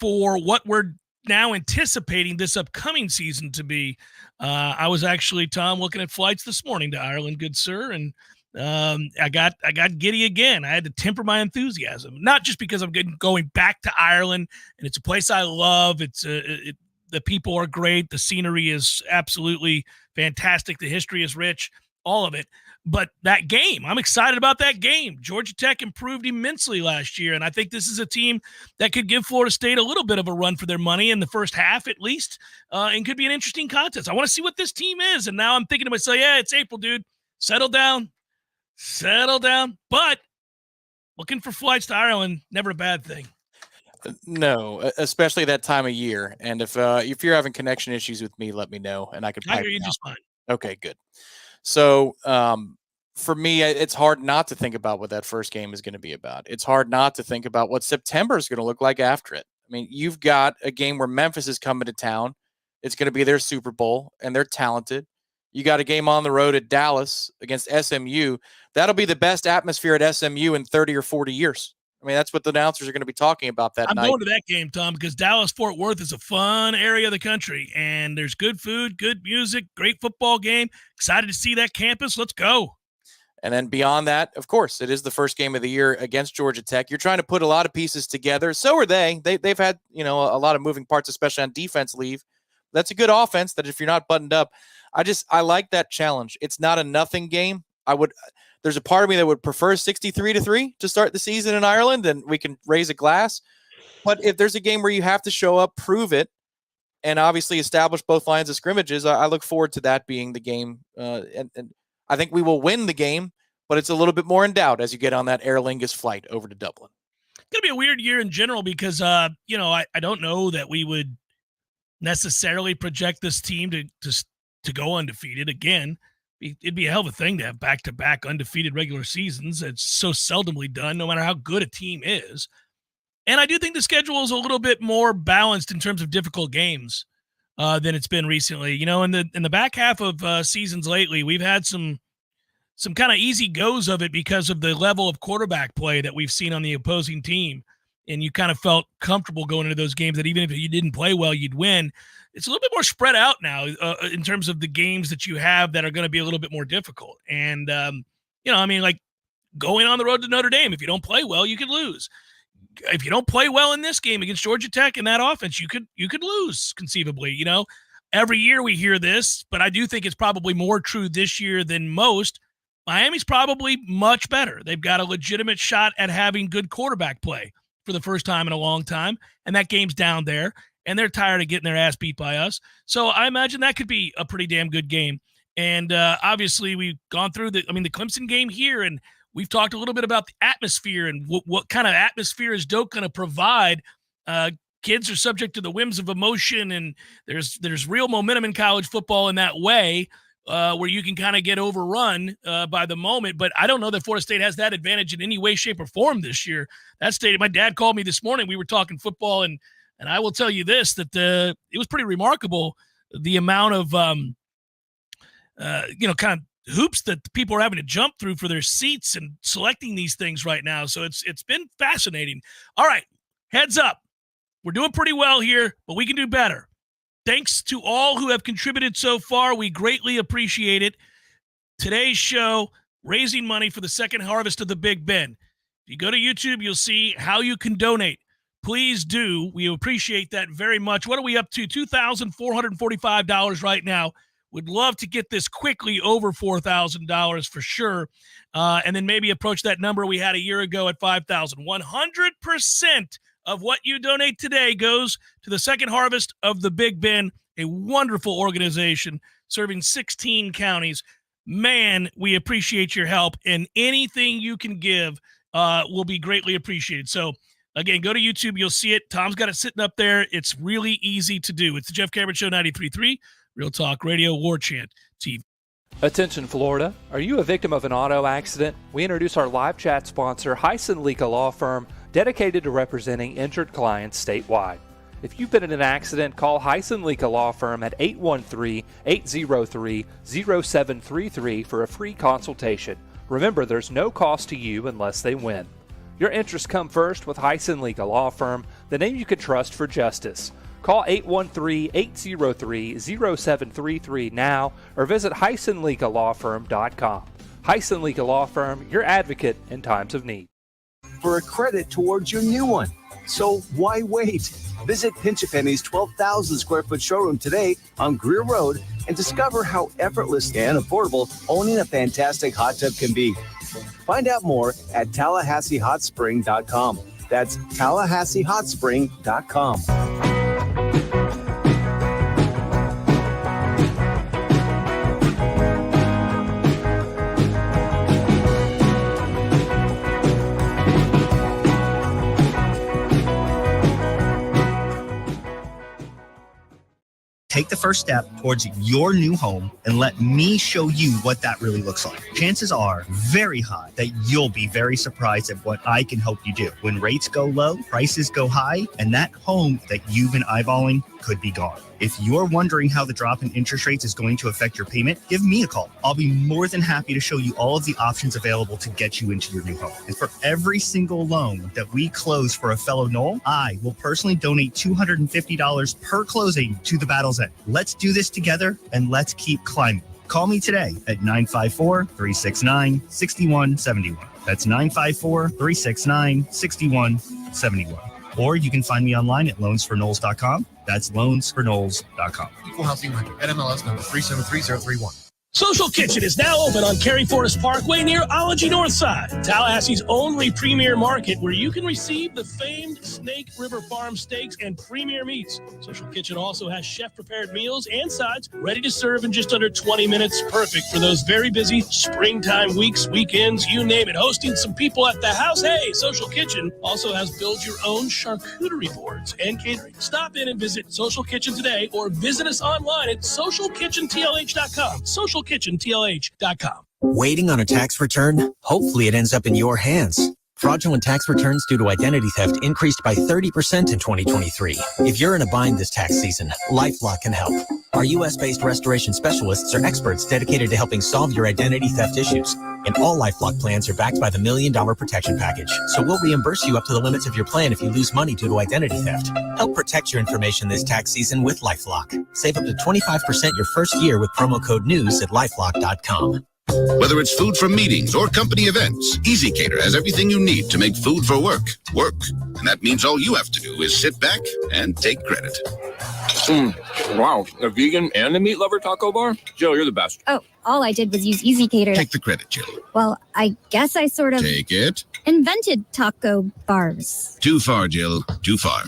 for what we're now anticipating this upcoming season to be, I was actually, Tom, looking at flights this morning to Ireland, good sir, and I got giddy again. I had to temper my enthusiasm, not just because I'm going back to Ireland and it's a place I love. The people are great. The scenery is absolutely fantastic. The history is rich, all of it. But that game, I'm excited about that game. Georgia Tech improved immensely last year, and I think this is a team that could give Florida State a little bit of a run for their money in the first half at least, and could be an interesting contest. I want to see what this team is, and now I'm thinking to myself, yeah, it's April, dude. Settle down. But looking for flights to Ireland, never a bad thing. No, especially that time of year. And if you're having connection issues with me, let me know, and I could. I hear you just fine. Okay, good. So for me, it's hard not to think about what that first game is going to be about. It's hard not to think about what September is going to look like after it. I mean, you've got a game where Memphis is coming to town. It's going to be their Super Bowl, and they're talented. You got a game on the road at Dallas against SMU. That'll be the best atmosphere at SMU in 30 or 40 years. I mean, that's what the announcers are going to be talking about that night. I'm going to that game, Tom, because Dallas-Fort Worth is a fun area of the country, and there's good food, good music, great football game. Excited to see that campus. Let's go. And then beyond that, of course, it is the first game of the year against Georgia Tech. You're trying to put a lot of pieces together. So are they. They've had, a lot of moving parts, especially on defense leave. That's a good offense that if you're not buttoned up, I like that challenge. It's not a nothing game. There's a part of me that would prefer 63-3 to start the season in Ireland, and we can raise a glass. But if there's a game where you have to show up, prove it, and obviously establish both lines of scrimmages, I look forward to that being the game. And I think we will win the game, but it's a little bit more in doubt as you get on that Aer Lingus flight over to Dublin. It's going to be a weird year in general because, I don't know that we would necessarily project this team to go undefeated again. It'd be a hell of a thing to have back-to-back undefeated regular seasons. It's so seldomly done, no matter how good a team is. And I do think the schedule is a little bit more balanced in terms of difficult games than it's been recently. In the back half of seasons lately, we've had some kind of easy goes of it because of the level of quarterback play that we've seen on the opposing team. And you kind of felt comfortable going into those games that even if you didn't play well, you'd win. It's a little bit more spread out now in terms of the games that you have that are going to be a little bit more difficult. And, like going on the road to Notre Dame, if you don't play well, you could lose. If you don't play well in this game against Georgia Tech in that offense, you could lose conceivably. Every year we hear this, but I do think it's probably more true this year than most. Miami's probably much better. They've got a legitimate shot at having good quarterback play for the first time in a long time, and that game's down there. And they're tired of getting their ass beat by us. So I imagine that could be a pretty damn good game. And obviously we've gone through the Clemson game here, and we've talked a little bit about the atmosphere and what kind of atmosphere is Doak going to provide. Kids are subject to the whims of emotion, and there's real momentum in college football in that way where you can kind of get overrun by the moment. But I don't know that Florida State has that advantage in any way, shape, or form this year. My dad called me this morning. We were talking football, and I will tell you this, that it was pretty remarkable, the amount of, kind of hoops that people are having to jump through for their seats and selecting these things right now. So it's been fascinating. All right, heads up. We're doing pretty well here, but we can do better. Thanks to all who have contributed so far. We greatly appreciate it. Today's show, raising money for the second harvest of the Big Bend. If you go to YouTube, you'll see how you can donate. Please do. We appreciate that very much. What are we up to? $2,445 right now. Would love to get this quickly over $4,000 for sure. And then maybe approach that number we had a year ago at $5,000. 100% of what you donate today goes to the second harvest of the Big Bend, a wonderful organization serving 16 counties. Man, we appreciate your help, and anything you can give will be greatly appreciated. So, again, go to YouTube. You'll see it. Tom's got it sitting up there. It's really easy to do. It's the Jeff Cameron Show, 93.3, Real Talk Radio, Warchant TV. Attention, Florida. Are you a victim of an auto accident? We introduce our live chat sponsor, Hyson Leaka Law Firm, dedicated to representing injured clients statewide. If you've been in an accident, call Hyson Leaka Law Firm at 813-803-0733 for a free consultation. Remember, there's no cost to you unless they win. Your interests come first with Hyson Leaka Law Firm, the name you can trust for justice. Call 813-803-0733 now or visit HysonLeakaLawFirm.com. Hyson Legal Law Firm, your advocate in times of need. For a credit towards your new one. So why wait? Visit Pinch A Penny's 12,000 square foot showroom today on Greer Road and discover how effortless and affordable owning a fantastic hot tub can be. Find out more at TallahasseeHotSpring.com. That's TallahasseeHotSpring.com. Take the first step towards your new home and let me show you what that really looks like. Chances are very high that you'll be very surprised at what I can help you do. When rates go low, prices go high, and that home that you've been eyeballing could be gone. If you're wondering how the drop in interest rates is going to affect your payment, give me a call. I'll be more than happy to show you all of the options available to get you into your new home. And for every single loan that we close for a fellow Knoll, I will personally donate $250 per closing to the Battle's End. Let's do this together and let's keep climbing. Call me today at 954-369-6171. That's 954-369-6171. Or you can find me online at loansforknolls.com. That's loansforknolls.com. Equal housing lender. NMLS number 373031. Social Kitchen is now open on Cary Forest Parkway near Ology Northside, Tallahassee's only premier market where you can receive the famed Snake River Farm steaks and premier meats. Social Kitchen also has chef-prepared meals and sides ready to serve in just under 20 minutes. Perfect for those very busy springtime weeks, weekends, you name it. Hosting some people at the house. Hey, Social Kitchen also has build-your-own charcuterie boards and catering. Stop in and visit Social Kitchen today or visit us online at socialkitchentlh.com. socialkitchentlh.com. Waiting on a tax return? Hopefully it ends up in your hands. Fraudulent tax returns due to identity theft increased by 30% in 2023. If you're in a bind this tax season, LifeLock can help. Our U.S.-based restoration specialists are experts dedicated to helping solve your identity theft issues. And all LifeLock plans are backed by the $1 Million Protection Package. So we'll reimburse you up to the limits of your plan if you lose money due to identity theft. Help protect your information this tax season with LifeLock. Save up to 25% your first year with promo code NEWS at LifeLock.com. Whether it's food for meetings or company events, EasyCater has everything you need to make food for work. And that means all you have to do is sit back and take credit. Wow, a vegan and a meat lover taco bar? Jill, you're the best. Oh, all I did was use EasyCater. Take the credit, Jill. Well, I guess I sort of Take it. invented taco bars. Too far, Jill. Too far.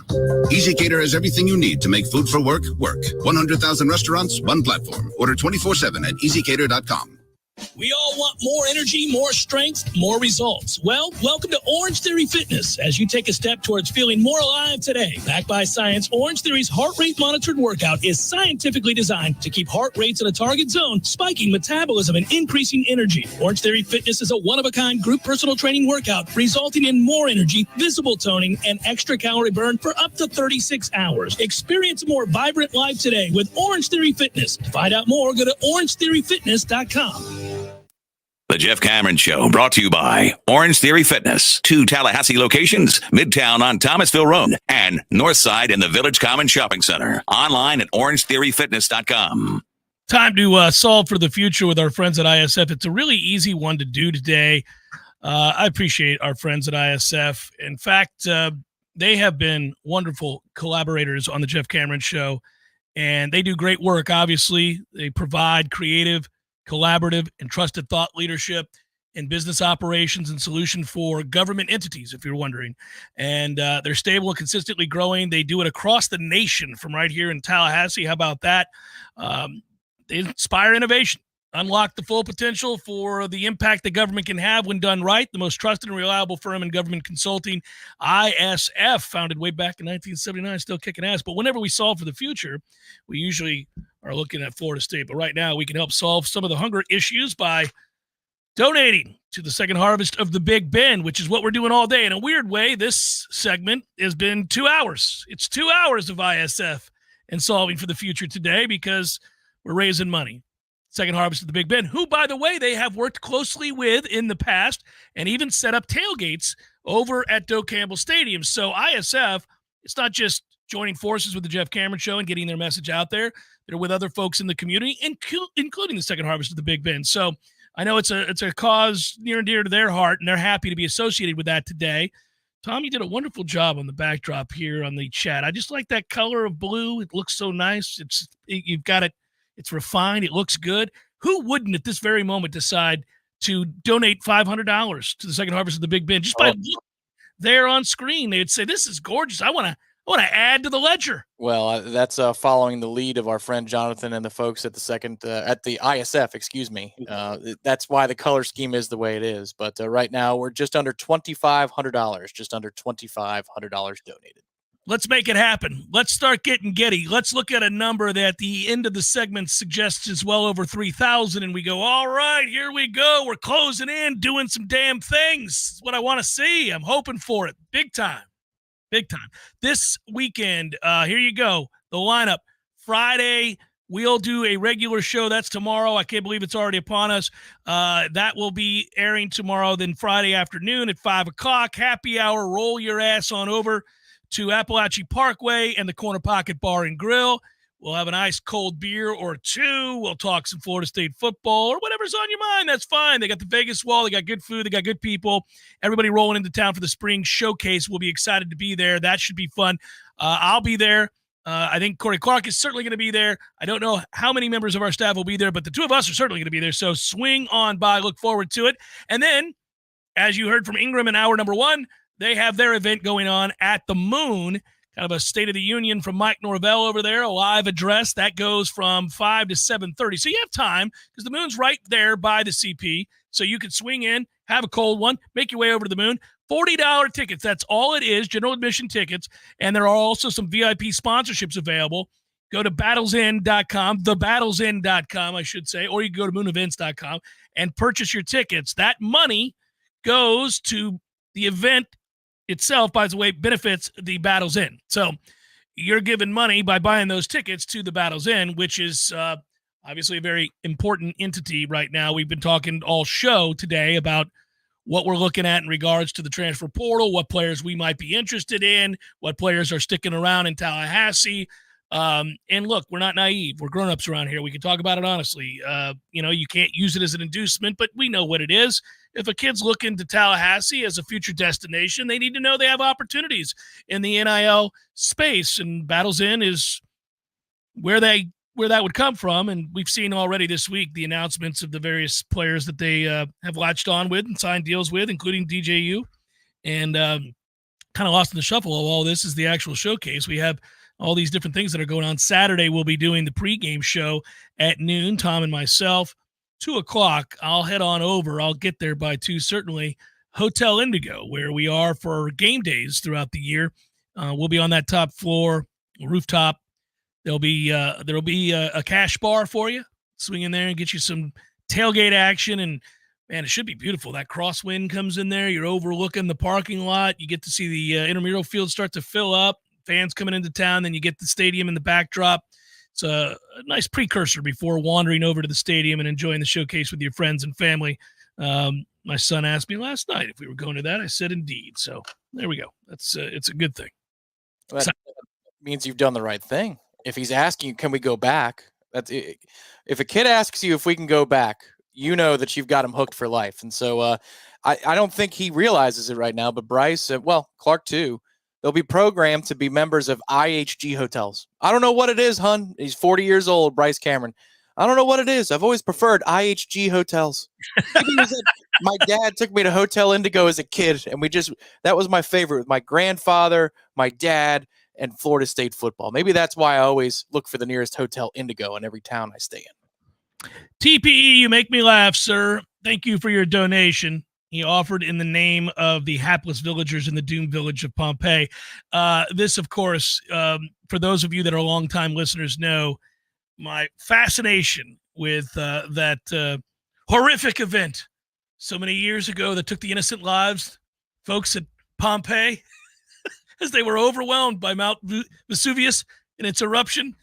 EasyCater has everything you need to make food for work. 100,000 restaurants, one platform. Order 24/7 at easycater.com. We all want more energy, more strength, more results. Well, welcome to Orange Theory Fitness as you take a step towards feeling more alive today. Backed by science, Orange Theory's heart rate monitored workout is scientifically designed to keep heart rates in a target zone, spiking metabolism and increasing energy. Orange Theory Fitness is a one-of-a-kind group personal training workout resulting in more energy, visible toning, and extra calorie burn for up to 36 hours. Experience a more vibrant life today with Orange Theory Fitness. To find out more, go to orangetheoryfitness.com. The Jeff Cameron Show, brought to you by Orange Theory Fitness. 2 Tallahassee locations, Midtown on Thomasville Road and Northside in the Village Common Shopping Center. Online at orangetheoryfitness.com. Time to solve for the future with our friends at ISF. It's a really easy one to do today. I appreciate our friends at ISF. In fact, they have been wonderful collaborators on the Jeff Cameron Show, and they do great work. Obviously, they provide creative, collaborative, and trusted thought leadership in business operations and solution for government entities, if you're wondering. And they're stable and consistently growing. They do it across the nation from right here in Tallahassee. How about that? They inspire innovation, unlock the full potential for the impact the government can have when done right. The most trusted and reliable firm in government consulting, ISF, founded way back in 1979, still kicking ass. But whenever we solve for the future, we usually are looking at Florida State. But right now, we can help solve some of the hunger issues by donating to the second harvest of the Big Bend, which is what we're doing all day. In a weird way, this segment has been 2 hours. It's 2 hours of ISF and solving for the future today because we're raising money. Second harvest of the Big Bend, who, by the way, they have worked closely with in the past and even set up tailgates over at Doak Campbell Stadium. So ISF, it's not just joining forces with the Jeff Cameron Show and getting their message out there. They're with other folks in the community, including the second harvest of the Big Bend. So I know it's a cause near and dear to their heart, and they're happy to be associated with that today. Tom, you did a wonderful job on the backdrop here on the chat. I just like that color of blue. It looks so nice. You've got it. It's refined. It looks good. Who wouldn't at this very moment decide to donate $500 to the Second Harvest of the Big Ben just by looking there on screen? They'd say, "This is gorgeous. I want to add to the ledger." Well, that's following the lead of our friend Jonathan and the folks at the ISF. Excuse me. That's why the color scheme is the way it is. But right now we're just under $2,500. Just under $2,500 donated. Let's make it happen. Let's start getting giddy. Let's look at a number that at the end of the segment suggests is well over 3,000, and we go, all right, here we go. We're closing in, doing some damn things. It's what I want to see. I'm hoping for it. Big time. Big time. This weekend, here you go. The lineup. Friday, we'll do a regular show. That's tomorrow. I can't believe it's already upon us. That will be airing tomorrow. Then Friday afternoon at 5 o'clock, happy hour. Roll your ass on over to Appalachian Parkway and the Corner Pocket Bar and Grill. We'll have an ice cold beer or two. We'll talk some Florida State football or whatever's on your mind. That's fine. They got the Vegas Wall. They got good food. They got good people. Everybody rolling into town for the spring showcase. We'll be excited to be there. That should be fun. I'll be there. I think Corey Clark is certainly going to be there. I don't know how many members of our staff will be there, but the two of us are certainly going to be there. So swing on by. Look forward to it. And then, as you heard from Ingram in hour number 1, they have their event going on at the Moon, kind of a State of the Union from Mike Norvell over there, a live address. That goes from 5 to 7:30. So you have time because the Moon's right there by the CP. So you can swing in, have a cold one, make your way over to the Moon. $40 tickets. That's all it is, general admission tickets. And there are also some VIP sponsorships available. Go to battlesinn.com, thebattlesinn.com, I should say, or you can go to moonevents.com and purchase your tickets. That money goes to the event itself, by the way, benefits the Battles Inn. So you're giving money by buying those tickets to the Battles Inn, which is obviously a very important entity right now. We've been talking all show today about what we're looking at in regards to the transfer portal, what players we might be interested in, what players are sticking around in Tallahassee. And look, we're not naive. We're grown-ups around here. We can talk about it honestly. You can't use it as an inducement, but we know what it is. If a kid's looking to Tallahassee as a future destination, they need to know they have opportunities in the NIL space, and Battles Inn is where that would come from. And we've seen already this week the announcements of the various players that they have latched on with and signed deals with, including DJU. And kind of lost in the shuffle of all this is the actual showcase. We have all these different things that are going on. Saturday, we'll be doing the pregame show at noon, Tom and myself. 2 o'clock, I'll head on over. I'll get there by 2, certainly. Hotel Indigo, where we are for game days throughout the year. We'll be on that top floor, rooftop. There'll be a cash bar for you. Swing in there and get you some tailgate action. And, man, it should be beautiful. That crosswind comes in there. You're overlooking the parking lot. You get to see the intramural field start to fill up. Fans coming into town. Then you get the stadium in the backdrop. It's a nice precursor before wandering over to the stadium and enjoying the showcase with your friends and family. My son asked me last night if we were going to that. I said, indeed. So there we go. It's a good thing. That means you've done the right thing. If he's asking you, can we go back? That's it. If a kid asks you if we can go back, you know that you've got him hooked for life. And so I don't think he realizes it right now, but Bryce, Clark too, they'll be programmed to be members of IHG hotels. I don't know what it is, hun. He's 40 years old, Bryce Cameron. I don't know what it is. I've always preferred IHG hotels. My dad took me to Hotel Indigo as a kid, and that was my favorite with my grandfather, my dad, and Florida State football. Maybe that's why I always look for the nearest Hotel Indigo in every town I stay in. TPE, you make me laugh, sir. Thank you for your donation. He offered in the name of the hapless villagers in the doomed village of Pompeii. This, of course, for those of you that are longtime listeners know my fascination with that horrific event so many years ago that took the innocent lives, folks at Pompeii, as they were overwhelmed by Mount Vesuvius in its eruption.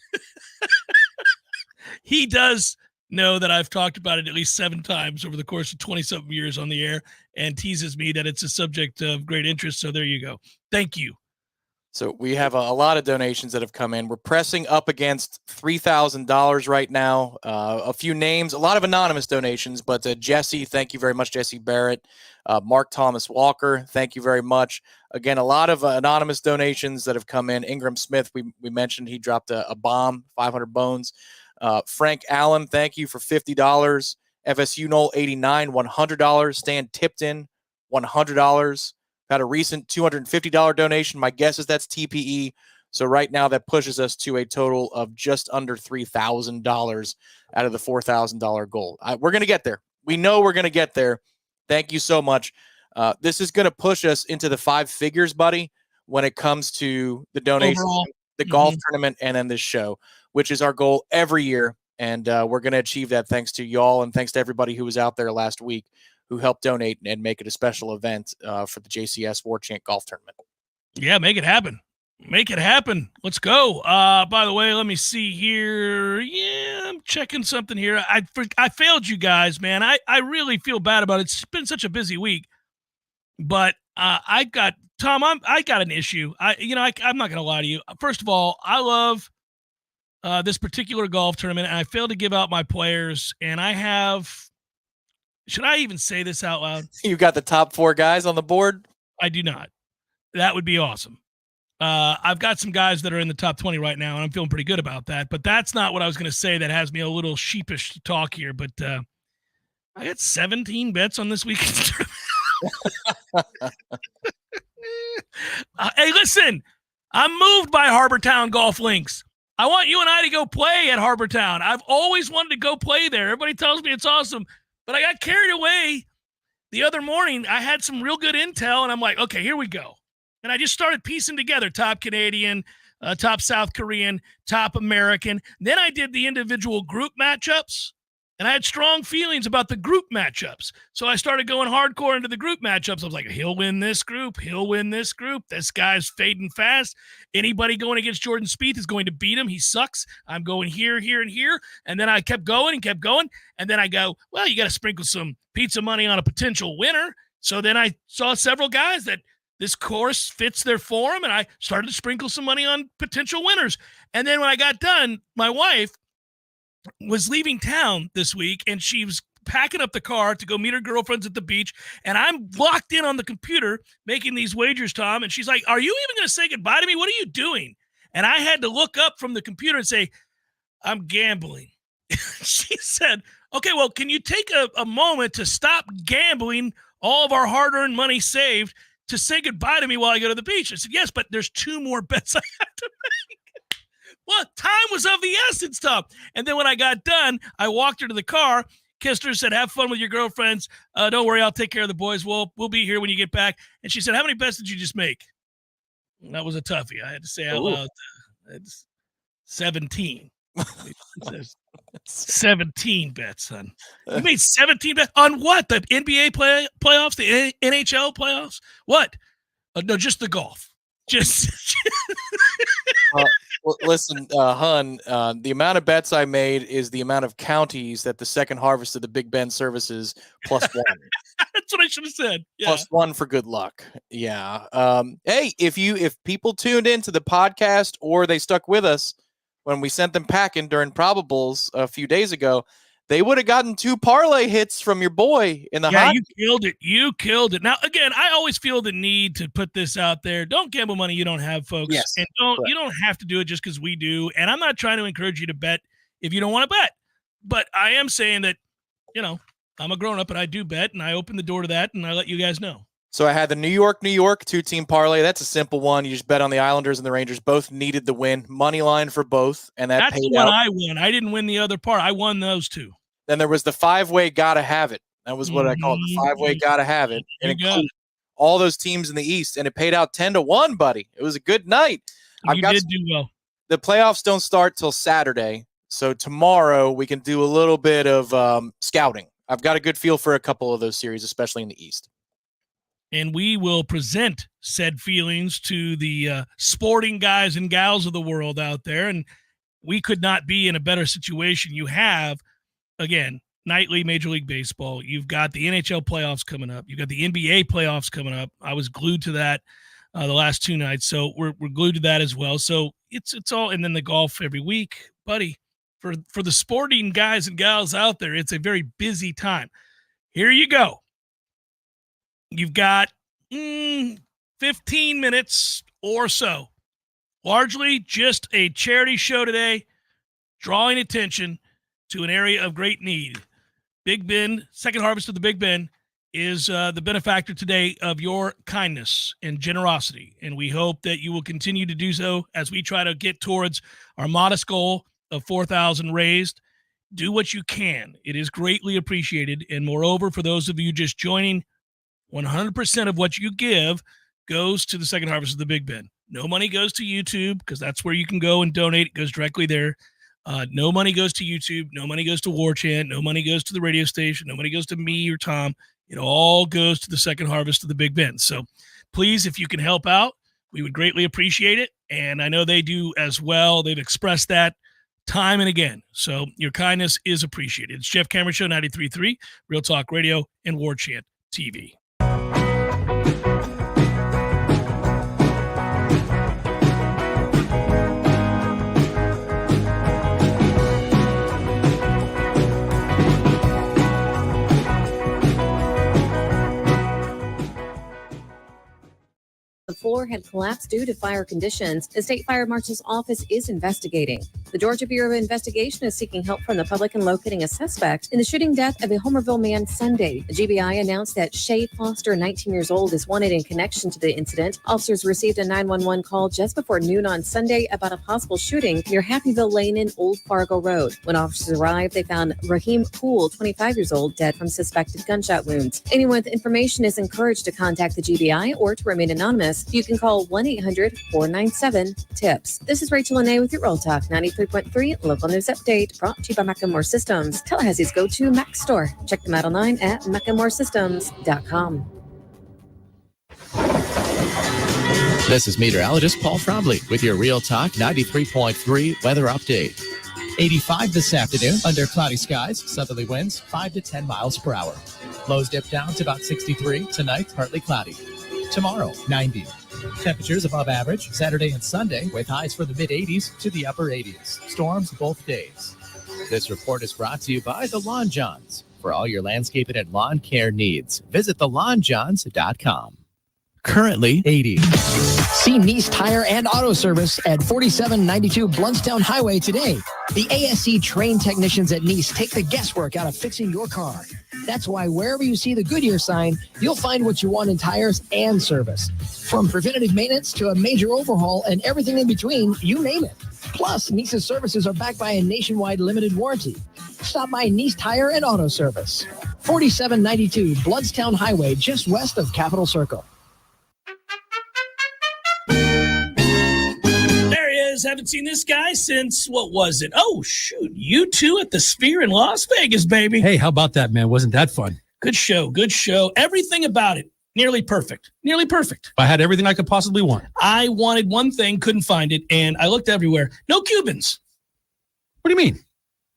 He does know that I've talked about it at least 7 times over the course of 20-something years on the air and teases me that it's a subject of great interest. So there you go. Thank you. So we have a lot of donations that have come in. We're pressing up against $3,000 right now. A few names, a lot of anonymous donations, but Jesse, thank you very much, Jesse Barrett. Mark Thomas Walker, thank you very much. Again, a lot of anonymous donations that have come in. Ingram Smith, we mentioned he dropped a bomb, 500 bones. Frank Allen, thank you for $50. FSU Knoll 89, $100. Stan Tipton, $100. Got a recent $250 donation. My guess is that's TPE. So right now that pushes us to a total of just under $3,000 out of the $4,000 goal. We're going to get there. We know we're going to get there. Thank you so much. This is going to push us into the 5 figures, buddy, when it comes to the donation, the golf tournament, and then this show, which is our goal every year. And we're going to achieve that thanks to y'all and thanks to everybody who was out there last week who helped donate and make it a special event for the JCS Warchant Golf Tournament. Yeah, make it happen. Make it happen. Let's go. By the way, let me see here. Yeah, I'm checking something here. I failed you guys, man. I really feel bad about it. It's been such a busy week. But I got an issue. I'm not going to lie to you. First of all, I love this particular golf tournament, and I failed to give out my players, and I have – should I even say this out loud? You got the top 4 guys on the board? I do not. That would be awesome. I've got some guys that are in the top 20 right now, and I'm feeling pretty good about that. But that's not what I was going to say. That has me a little sheepish to talk here. But I got 17 bets on this weekend's tournament. Hey, listen, I'm moved by Harbortown Golf Links. I want you and I to go play at Harbortown. I've always wanted to go play there. Everybody tells me it's awesome. But I got carried away the other morning. I had some real good intel, and I'm like, okay, here we go. And I just started piecing together top Canadian, top South Korean, top American. Then I did the individual group matchups, and I had strong feelings about the group matchups. So I started going hardcore into the group matchups. I was like, he'll win this group. He'll win this group. This guy's fading fast. Anybody going against Jordan Spieth is going to beat him. He sucks. I'm going here, here, and here. And then I kept going and kept going. And then I go, well, you got to sprinkle some pizza money on a potential winner. So then I saw several guys that this course fits their form, and I started to sprinkle some money on potential winners. And then when I got done, my wife was leaving town this week, and she was packing up the car to go meet her girlfriends at the beach, and I'm locked in on the computer making these wagers, Tom, and she's like, are you even going to say goodbye to me? What are you doing? And I had to look up from the computer and say, I'm gambling. She said, okay, well, can you take a moment to stop gambling all of our hard-earned money saved to say goodbye to me while I go to the beach? I said, yes, but there's 2 more bets I have to make. Well, time was of the essence, Tom. And then when I got done, I walked her to the car, kissed her, said, have fun with your girlfriends. Don't worry, I'll take care of the boys. We'll be here when you get back. And she said, how many bets did you just make? And that was a toughie. I had to say out loud. It's 17. 17 bets, son. You made 17 bets on what? The NBA playoffs? The NHL playoffs? What? No, just the golf. Just well, listen, Hun, the amount of bets I made is the amount of counties that the second harvest of the Big Bend services plus 1. That's what I should have said. Yeah. Plus 1 for good luck. Yeah. Hey, if people tuned into the podcast or they stuck with us when we sent them packing during probables a few days ago, they would have gotten 2 parlay hits from your boy in the hot. You killed it. You killed it. Now, again, I always feel the need to put this out there. Don't gamble money you don't have, folks. Yes. And you don't have to do it just because we do. And I'm not trying to encourage you to bet if you don't want to bet. But I am saying that, I'm a grown-up and I do bet, and I open the door to that, and I let you guys know. So I had the New York 2-team parlay. That's a simple one. You just bet on the Islanders and the Rangers. Both needed the win. Money line for both, and that's paid the one out. I won. I didn't win the other part. I won those 2. Then there was the 5-way gotta have it. That was what I called the 5-way gotta have it. And it included all those teams in the East, and it paid out 10-1, buddy. It was a good night. You did do well. The playoffs don't start till Saturday, so tomorrow we can do a little bit of scouting. I've got a good feel for a couple of those series, especially in the East. And we will present said feelings to the sporting guys and gals of the world out there. And we could not be in a better situation. You have, again, nightly Major League Baseball. You've got the NHL playoffs coming up. You've got the NBA playoffs coming up. I was glued to that. the last 2 nights. So we're glued to that as well. So it's all, and then the golf every week, buddy. For the sporting guys and gals out there, it's a very busy time. Here you go. You've got 15 minutes or so. Largely just a charity show today, drawing attention to an area of great need. Big Bend, Second Harvest of the Big Bend, is the benefactor today of your kindness and generosity. And we hope that you will continue to do so as we try to get towards our modest goal of 4,000 raised. Do what you can. It is greatly appreciated. And moreover, for those of you just joining, 100% of what you give goes to the Second Harvest of the Big Bend. No money goes to YouTube because that's where you can go and donate. It goes directly there. No money goes to YouTube. No money goes to Warchant. No money goes to the radio station. No money goes to me or Tom. It all goes to the Second Harvest of the Big Bend. So please, if you can help out, we would greatly appreciate it. And I know they do as well. They've expressed that time and again. So your kindness is appreciated. It's Jeff Cameron Show, 93.3, Real Talk Radio, and Warchant TV. The floor had collapsed due to fire conditions. The State Fire Marshal's office is investigating. The Georgia Bureau of Investigation is seeking help from the public in locating a suspect in the shooting death of a Homerville man Sunday. The GBI announced that Shay Foster, 19 years old, is wanted in connection to the incident. Officers received a 911 call just before noon on Sunday about a possible shooting near Happyville Lane in Old Fargo Road. When officers arrived, they found Raheem Poole, 25 years old, dead from suspected gunshot wounds. Anyone with information is encouraged to contact the GBI or to remain anonymous. You can call 1-800-497-TIPS. This is Rachel Lene with your Real Talk 93.3 local news update, brought to you by Macklemore Systems, Tallahassee's go-to Mac store. Check them out online at MacklemoreSystems.com. This is meteorologist Paul Frobley with your Real Talk 93.3 weather update. 85 this afternoon under cloudy skies, southerly winds 5 to 10 miles per hour. Lows dip down to about 63. Tonight, partly cloudy. Tomorrow, 90. Temperatures above average Saturday and Sunday with highs for the mid-80s to the upper 80s. Storms both days. This report is brought to you by the Lawn Johns. For all your landscaping and lawn care needs, visit thelawnjohns.com. Currently 80. See Nice Tire and Auto Service at 4792 Bluntstown Highway today. The ASC trained technicians at Nice take the guesswork out of fixing your car. That's why wherever you see the Goodyear sign, you'll find what you want in tires and service. From preventative maintenance to a major overhaul and everything in between, you name it. Plus, Nice's services are backed by a nationwide limited warranty. Stop by Nice Tire and Auto Service. 4792 Bluntstown Highway, just west of Capitol Circle. Haven't seen this guy since, what was it? Oh, shoot. U2 at the Sphere in Las Vegas, baby. Hey, how about that, man? Wasn't that fun? Good show. Good show. Everything about it. Nearly perfect. Nearly perfect. I had everything I could possibly want. I wanted one thing, couldn't find it, and I looked everywhere. No Cubans. What do you mean?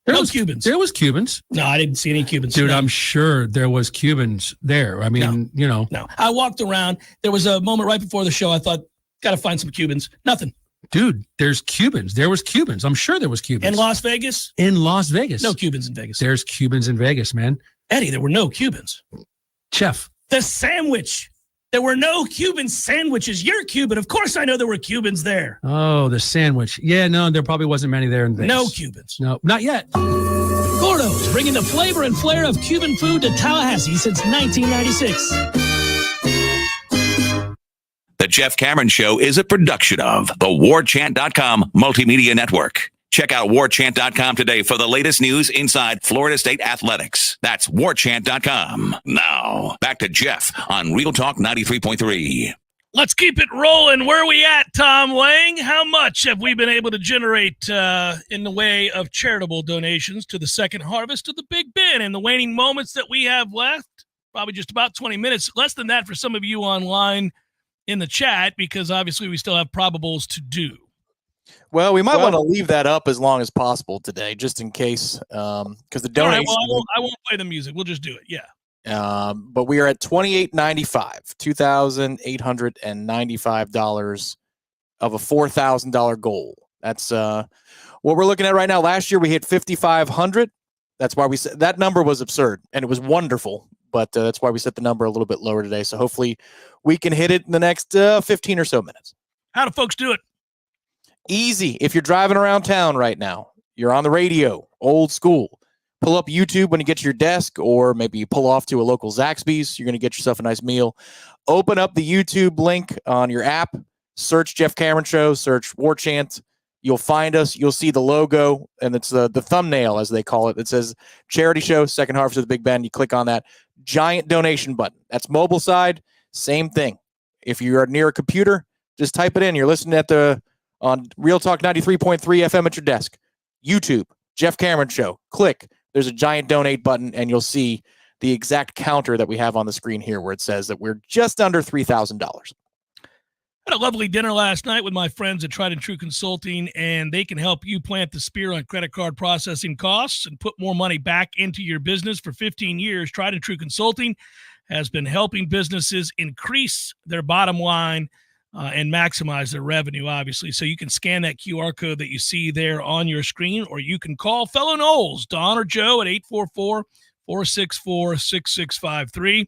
No Cubans. There was Cubans. No, I didn't see any Cubans. Dude, no. I'm sure there was Cubans there. I mean, you know. No. I walked around. There was a moment right before the show. I thought, got to find some Cubans. Nothing. Dude, there's Cubans. There was Cubans. I'm sure there was Cubans. In Las Vegas? In Las Vegas. No Cubans in Vegas. There's Cubans in Vegas, man. Eddie, there were no Cubans. Chef. The sandwich. There were no Cuban sandwiches. You're Cuban. Of course I know there were Cubans there. Oh, the sandwich. Yeah, no, there probably wasn't many there in Vegas. No Cubans. No, not yet. Gordo's, bringing the flavor and flair of Cuban food to Tallahassee since 1996. The Jeff Cameron Show is a production of the Warchant.com Multimedia Network. Check out Warchant.com today for the latest news inside Florida State athletics. That's Warchant.com. Now, back to Jeff on Real Talk 93.3. Let's keep it rolling. Where are we at, Tom Lang? How much have we been able to generate in the way of charitable donations to the Second Harvest of the Big Bend? In the waning moments that we have left, probably just about 20 minutes, less than that for some of you online in the chat, because obviously we still have probables to do. Well, we might want to leave that up as long as possible today, just in case, because the donation. Right, well, I won't play the music. We'll just do it. Yeah. But we are at $2,895, $2,895 of a $4,000 goal. That's what we're looking at right now. Last year we hit 5,500. That's why we said that number was absurd and it was wonderful. But that's why we set the number a little bit lower today. So hopefully we can hit it in the next 15 or so minutes. How do folks do it? Easy. If you're driving around town right now, you're on the radio, old school. Pull up YouTube when you get to your desk, or maybe you pull off to a local Zaxby's. You're going to get yourself a nice meal. Open up the YouTube link on your app. Search Jeff Cameron Show. Search Warchant. You'll find us. You'll see the logo, and it's the thumbnail, as they call it. It says Charity Show, Second Harvest of the Big Bend. You click on that giant donation button. That's mobile side. Same thing. If you are near a computer, just type it in. You're listening on Real Talk 93.3 FM at your desk. YouTube, Jeff Cameron Show. Click. There's a giant donate button, and you'll see the exact counter that we have on the screen here where it says that we're just under $3,000. Had a lovely dinner last night with my friends at Tried and True Consulting, and they can help you plant the spear on credit card processing costs and put more money back into your business. For 15 years, Tried and True Consulting has been helping businesses increase their bottom line and maximize their revenue, obviously. So you can scan that QR code that you see there on your screen, or you can call fellow Knowles, Don or Joe, at 844-464-6653.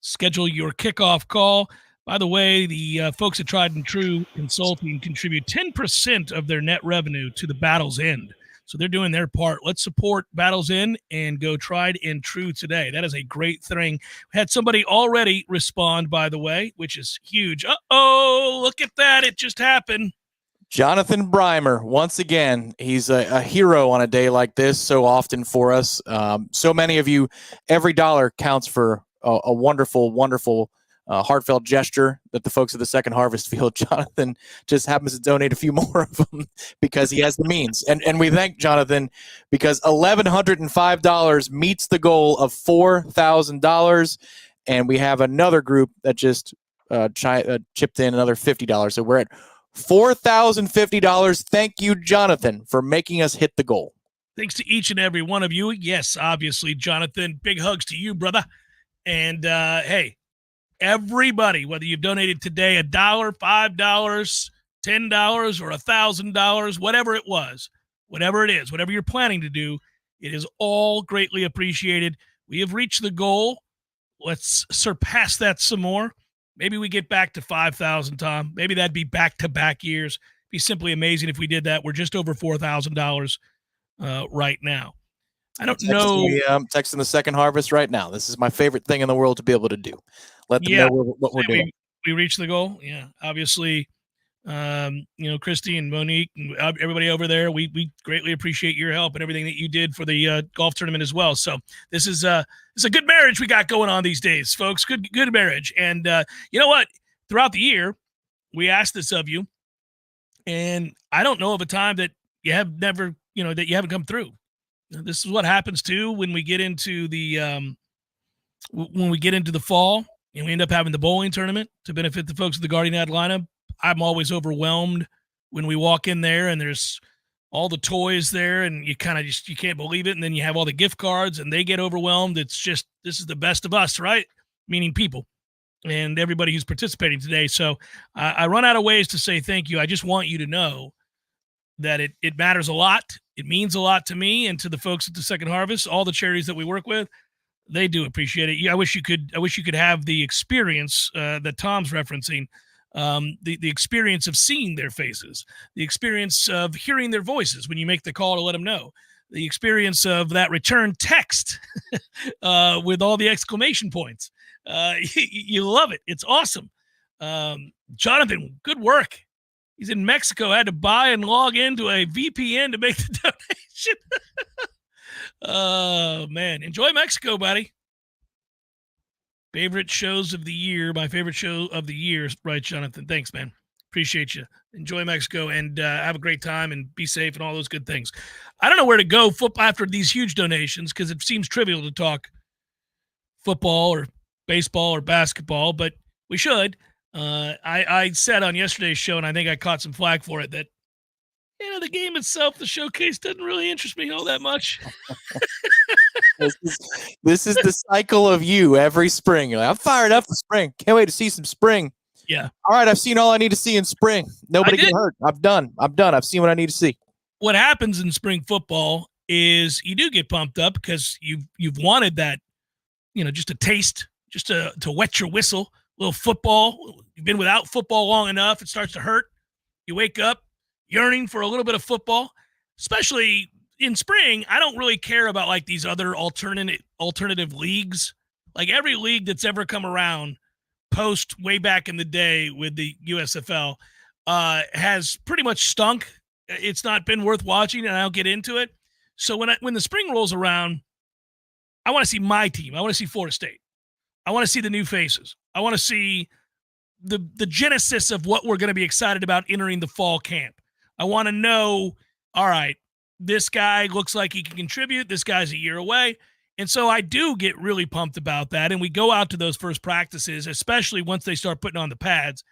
Schedule your kickoff call. By the way, the folks at Tried and True Consulting contribute 10% of their net revenue to the Battle's End. So they're doing their part. Let's support Battle's End and go Tried and True today. That is a great thing. Had somebody already respond, by the way, which is huge. Uh-oh, look at that. It just happened. Jonathan Breimer, once again, he's a hero on a day like this so often for us. So many of you, every dollar counts for a wonderful, wonderful heartfelt gesture that the folks at the Second Harvest feel. Jonathan just happens to donate a few more of them because he has the means. And we thank Jonathan because $1,105 meets the goal of $4,000. And we have another group that just chipped in another $50. So we're at $4,050. Thank you, Jonathan, for making us hit the goal. Thanks to each and every one of you. Yes, obviously, Jonathan, big hugs to you, brother. And hey, everybody, whether you've donated today $1, $5, $10, or $1,000, whatever it was, whatever it is, whatever you're planning to do, it is all greatly appreciated. We have reached the goal. Let's surpass that some more. Maybe we get back to 5,000, Tom. Maybe that'd be back-to-back years. It'd be simply amazing if we did that. We're just over $4,000 right now. I don't know. I'm texting the Second Harvest right now. This is my favorite thing in the world to be able to do. Let them know what we're doing. We reached the goal. Yeah, obviously, Christy and Monique and everybody over there, we greatly appreciate your help and everything that you did for the golf tournament as well. So this is a good marriage we got going on these days, folks. Good marriage. And you know what? Throughout the year, we asked this of you, and I don't know of a time that you have never, that you haven't come through. This is what happens too when we get into the fall and we end up having the bowling tournament to benefit the folks of the Guardian Ad lineup. I'm always overwhelmed when we walk in there and there's all the toys there and you kind of you can't believe it. And then you have all the gift cards and they get overwhelmed. It's just, this is the best of us, right? Meaning people and everybody who's participating today. So I run out of ways to say thank you. I just want you to know that it matters a lot. It means a lot to me and to the folks at the Second Harvest, all the charities that we work with. They do appreciate it. I wish you could have the experience that Tom's referencing, the experience of seeing their faces, the experience of hearing their voices when you make the call to let them know, the experience of that return text with all the exclamation points. You love it. It's awesome. Jonathan, good work. He's in Mexico, had to buy and log into a VPN to make the donation. Oh, man. Enjoy Mexico, buddy. Favorite shows of the year. My favorite show of the year, right, Jonathan? Thanks, man. Appreciate you. Enjoy Mexico and have a great time and be safe and all those good things. I don't know where to go after these huge donations because it seems trivial to talk football or baseball or basketball, but we should. I said on yesterday's show, and I think I caught some flack for it, that The game itself, the showcase, doesn't really interest me all that much. This is the cycle of you every spring. You're like, I'm fired up for spring. Can't wait to see some spring. Yeah. All right, I've seen all I need to see in spring. Nobody get hurt. I'm done. I've seen what I need to see. What happens in spring football is you do get pumped up because you've wanted that, just a taste, just to wet your whistle. A little football. You've been without football long enough. It starts to hurt. You wake up yearning for a little bit of football, especially in spring. I don't really care about like these other alternative leagues. Like every league that's ever come around post way back in the day with the USFL has pretty much stunk. It's not been worth watching, and I'll get into it. So when the spring rolls around, I want to see my team. I want to see Florida State. I want to see the new faces. I want to see the genesis of what we're going to be excited about entering the fall camp. I want to know, all right, this guy looks like he can contribute. This guy's a year away. And so I do get really pumped about that. And we go out to those first practices, especially once they start putting on the pads,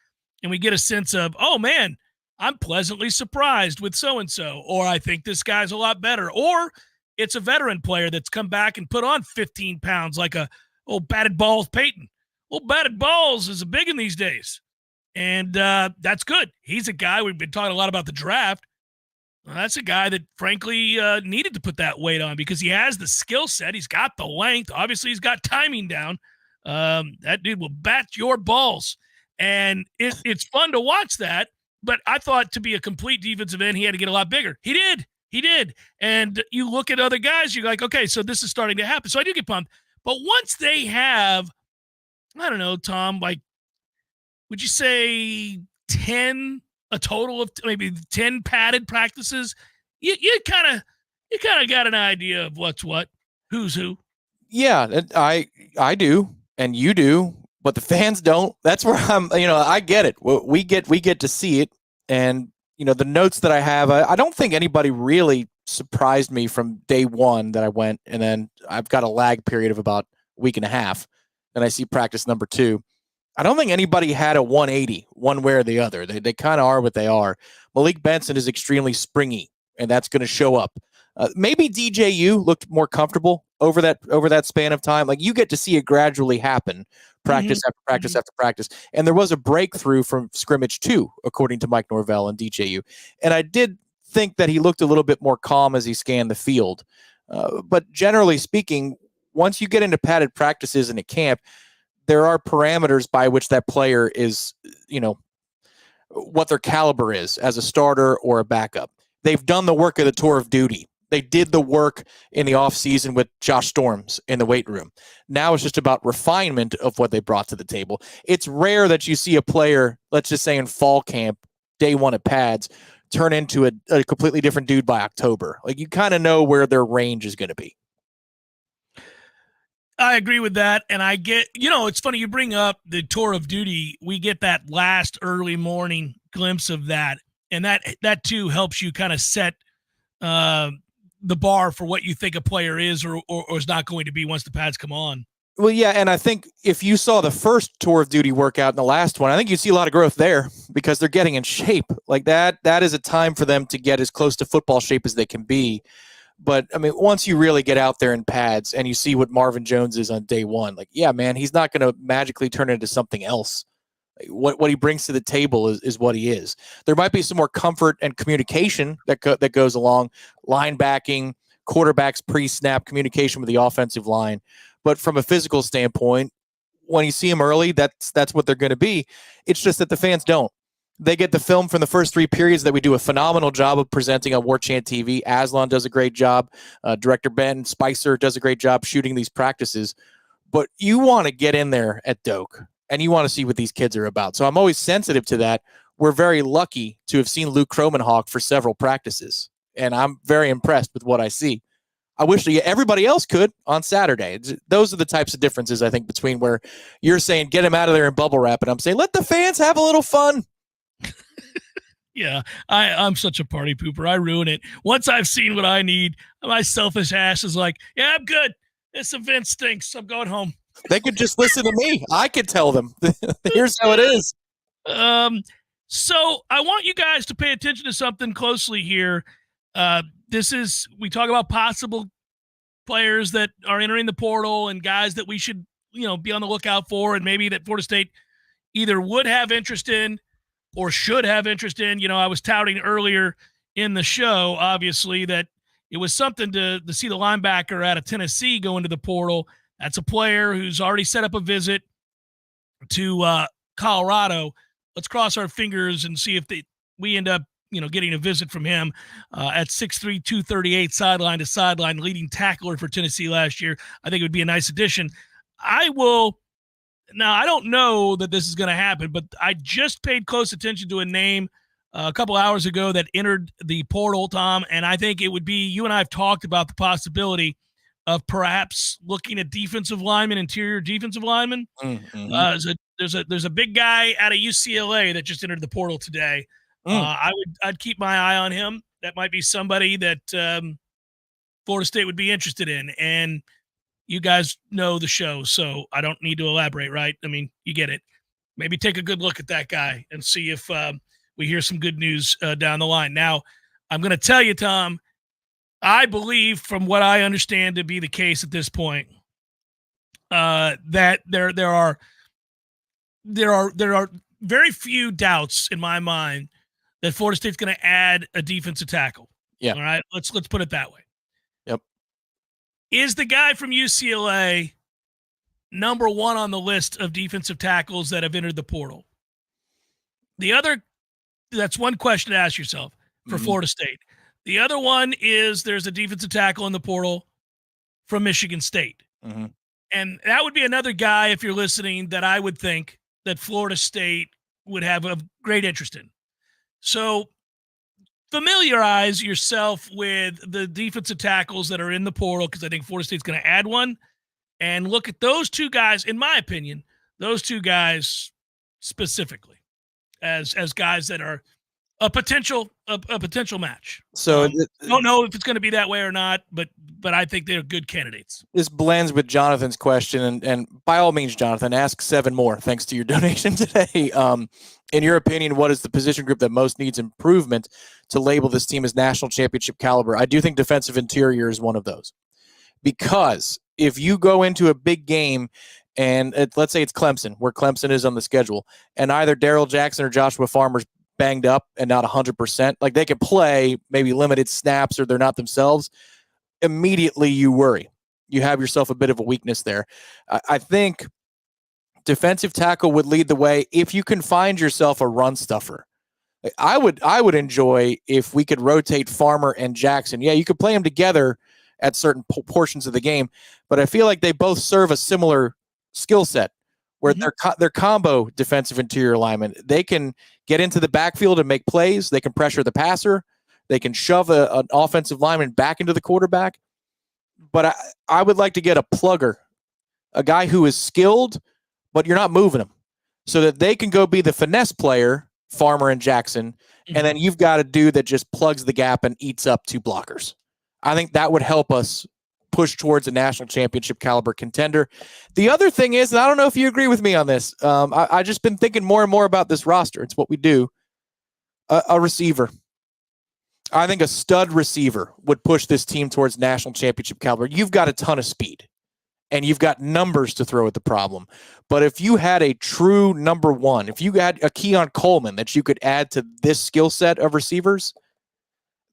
and we get a sense of, oh, man, I'm pleasantly surprised with so-and-so, or I think this guy's a lot better, or it's a veteran player that's come back and put on 15 pounds like a old batted balls Peyton. Old batted balls is a big in these days, and that's good. He's a guy, we've been talking a lot about the draft. Well, that's a guy that, frankly, needed to put that weight on because he has the skill set. He's got the length. Obviously, he's got timing down. That dude will bat your balls, and it's fun to watch that. But I thought to be a complete defensive end, he had to get a lot bigger. He did. And you look at other guys, you're like, okay, so this is starting to happen. So I do get pumped. But once they have, I don't know, Tom, like, would you say 10, a total of maybe 10 padded practices? You kind of got an idea of what's what, who's who. Yeah, I do, and you do. But the fans don't. That's where I get it. We get to see it. And, the notes that I have, I don't think anybody really surprised me from day one that I went. And then I've got a lag period of about a week and a half. And I see practice number 2. I don't think anybody had a 180 one way or the other. They kind of are what they are. Malik Benson is extremely springy, and that's going to show up. Maybe DJU looked more comfortable over that span of time. Like, you get to see it gradually happen, practice after practice after practice. And there was a breakthrough from scrimmage 2, according to Mike Norvell and DJU. And I did think that he looked a little bit more calm as he scanned the field. But generally speaking, once you get into padded practices in a camp, there are parameters by which that player is, what their caliber is as a starter or a backup. They've done the work of the tour of duty. They did the work in the offseason with Josh Storms in the weight room. Now it's just about refinement of what they brought to the table. It's rare that you see a player, let's just say in fall camp, day one at pads, turn into a completely different dude by October. Like, you kind of know where their range is going to be. I agree with that. And I get, it's funny you bring up the tour of duty. We get that last early morning glimpse of that. And that too helps you kind of set the bar for what you think a player is or is not going to be once the pads come on. Well, yeah, and I think if you saw the first tour of duty workout and the last one, I think you see a lot of growth there because they're getting in shape. Like that is a time for them to get as close to football shape as they can be. But, I mean, once you really get out there in pads and you see what Marvin Jones is on day one, like, yeah, man, he's not going to magically turn into something else. What he brings to the table is what he is. There might be some more comfort and communication that goes along, linebacking, quarterbacks pre-snap communication with the offensive line. But from a physical standpoint, when you see them early, that's what they're going to be. It's just that the fans don't. They get the film from the first 3 periods that we do a phenomenal job of presenting on Warchant TV. Aslan does a great job. Director Ben Spicer does a great job shooting these practices. But you want to get in there at Doak, and you want to see what these kids are about. So I'm always sensitive to that. We're very lucky to have seen Luke Kromenhawk for several practices, and I'm very impressed with what I see. I wish everybody else could on Saturday. Those are the types of differences, I think, between where you're saying get him out of there in bubble wrap, and I'm saying let the fans have a little fun. Yeah, I'm such a party pooper. I ruin it. Once I've seen what I need, my selfish ass is like, yeah, I'm good. This event stinks. I'm going home. They could just listen to me. I could tell them. Here's how it is. So I want you guys to pay attention to something closely here. We talk about possible players that are entering the portal and guys that we should, be on the lookout for, and maybe that Florida State either would have interest in or should have interest in. I was touting earlier in the show, obviously, that it was something to see the linebacker out of Tennessee go into the portal. That's a player who's already set up a visit to Colorado. Let's cross our fingers and see if we end up, getting a visit from him at 6'3", 238, sideline to sideline, leading tackler for Tennessee last year. I think it would be a nice addition. Now, I don't know that this is going to happen, but I just paid close attention to a name a couple hours ago that entered the portal, Tom, and I think it would be, you and I have talked about the possibility of perhaps looking at defensive linemen, interior defensive linemen. Mm-hmm. There's a big guy out of UCLA that just entered the portal today. I'd keep my eye on him. That might be somebody that Florida State would be interested in, and you guys know the show, so I don't need to elaborate, right? I mean, you get it. Maybe take a good look at that guy and see if we hear some good news down the line. Now, I'm going to tell you, Tom, I believe, from what I understand to be the case at this point, that there are very few doubts in my mind that Florida State's going to add a defensive tackle. Yeah. All right. Let's put it that way. Yep. Is the guy from UCLA number one on the list of defensive tackles that have entered the portal? That's one question to ask yourself for Florida State. The other one is there's a defensive tackle in the portal from Michigan State. Mm-hmm. And that would be another guy, if you're listening, that I would think that Florida State would have a great interest in. So familiarize yourself with the defensive tackles that are in the portal, because I think Florida State's going to add one, and look at those two guys, in my opinion, those two guys specifically as guys that are a potential match. So don't know if it's going to be that way or not, but I think they're good candidates. This blends with Jonathan's question, and by all means, Jonathan, ask 7 more. Thanks to your donation today. In your opinion, what is the position group that most needs improvement to label this team as national championship caliber? I do think defensive interior is one of those, because if you go into a big game and let's say it's Clemson, where Clemson is on the schedule, and either Darrell Jackson or Joshua Farmer's banged up and not 100%, like they can play maybe limited snaps or they're not themselves, immediately you worry. You have yourself a bit of a weakness there. I think defensive tackle would lead the way if you can find yourself a run stuffer. I would enjoy if we could rotate Farmer and Jackson. Yeah, you could play them together at certain portions of the game, but I feel like they both serve a similar skill set, where they're combo defensive interior linemen. They can get into the backfield and make plays. They can pressure the passer. They can shove an offensive lineman back into the quarterback. But I would like to get a plugger, a guy who is skilled, but you're not moving him, so that they can go be the finesse player, Farmer and Jackson, and then you've got a dude that just plugs the gap and eats up 2 blockers. I think that would help us push towards a national championship caliber contender. The other thing is, and I don't know if you agree with me on this, I just been thinking more and more about this roster. It's what we do. A receiver. I think a stud receiver would push this team towards national championship caliber. You've got a ton of speed, and you've got numbers to throw at the problem. But if you had a true number one, if you had a Keon Coleman that you could add to this skill set of receivers,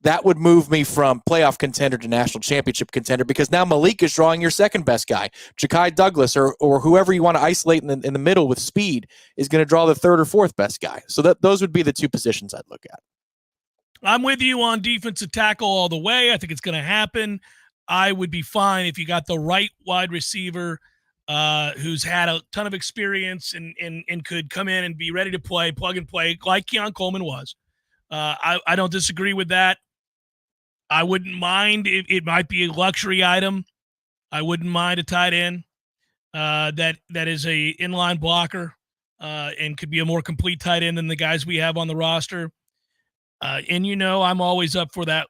that would move me from playoff contender to national championship contender, because now Malik is drawing your second best guy. Ja'Kai Douglas or whoever you want to isolate in the middle with speed is going to draw the third or fourth best guy. So those would be the 2 positions I'd look at. I'm with you on defensive tackle all the way. I think it's going to happen. I would be fine if you got the right wide receiver who's had a ton of experience and could come in and be ready to play, plug and play, like Keon Coleman was. I don't disagree with that. I wouldn't mind. It might be a luxury item. I wouldn't mind a tight end that is a inline blocker and could be a more complete tight end than the guys we have on the roster. And I'm always up for that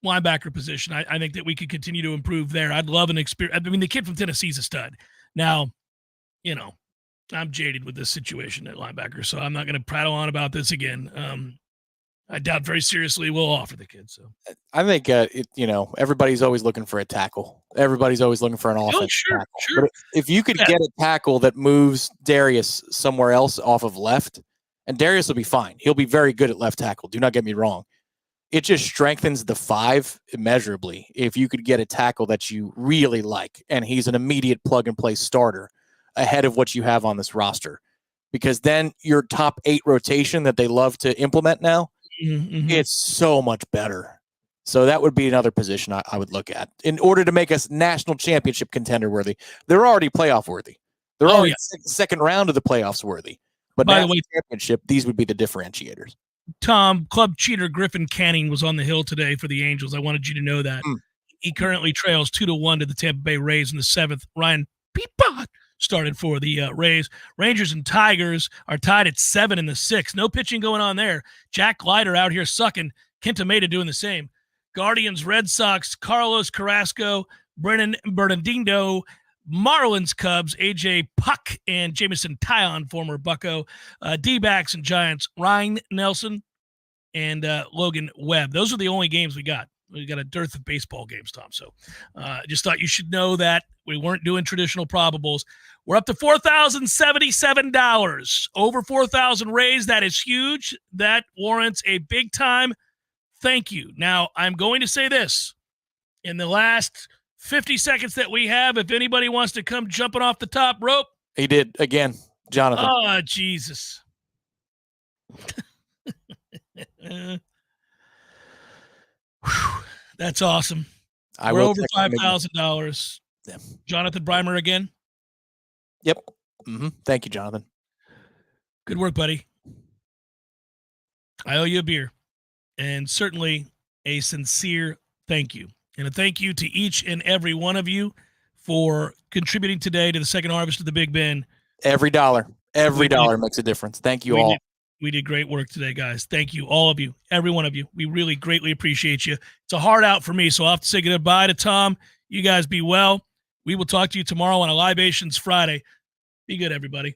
linebacker position. I think that we could continue to improve there. I'd love an experience. I mean, the kid from Tennessee is a stud. Now, I'm jaded with this situation at linebacker, so I'm not going to prattle on about this again. I doubt very seriously we'll offer the kid. So I think everybody's always looking for a tackle. Everybody's always looking for an offensive tackle. Sure. But if you could get a tackle that moves Darius somewhere else off of left, and Darius will be fine. He'll be very good at left tackle. Do not get me wrong. It just strengthens the 5 immeasurably if you could get a tackle that you really like, and he's an immediate plug-and-play starter ahead of what you have on this roster. Because then your top 8 rotation that they love to implement now, it's so much better. So that would be another position I would look at in order to make us national championship contender worthy. They're already playoff worthy. They're already second round of the playoffs worthy. But by the way, championship, these would be the differentiators. Tom, club cheater Griffin Canning was on the hill today for the Angels. I wanted you to know that. He currently trails 2-1 to the Tampa Bay Rays in the 7th. Ryan Peapod started for the Rays. Rangers and Tigers are tied at 7 in the 6th. No pitching going on there. Jack Leiter out here sucking. Kenta Maeda doing the same. Guardians, Red Sox, Carlos Carrasco, Brennan Bernardino, Marlins, Cubs, AJ Puck, and Jameson Tyon, former Bucco. D-backs and Giants, Ryan Nelson and Logan Webb. Those are the only games we got. We got a dearth of baseball games, Tom. So just thought you should know that we weren't doing traditional probables. We're up to $4,077. Over 4,000 raised. That is huge. That warrants a big time thank you. Now, I'm going to say this. In the last 50 seconds that we have, if anybody wants to come jumping off the top rope. He did again, Jonathan. Oh, Jesus. That's awesome. We're over $5,000. Yeah. Jonathan Breimer again. Yep. Thank you, Jonathan. Good work, buddy. I owe you a beer, and certainly a sincere thank you. And a thank you to each and every one of you for contributing today to the second harvest of the Big Bend. Every dollar makes a difference. Thank you all. We did great work today, guys. Thank you, all of you, every one of you. We really greatly appreciate you. It's a hard out for me, so I'll have to say goodbye to Tom. You guys be well. We will talk to you tomorrow on a Libations Friday. Be good, everybody.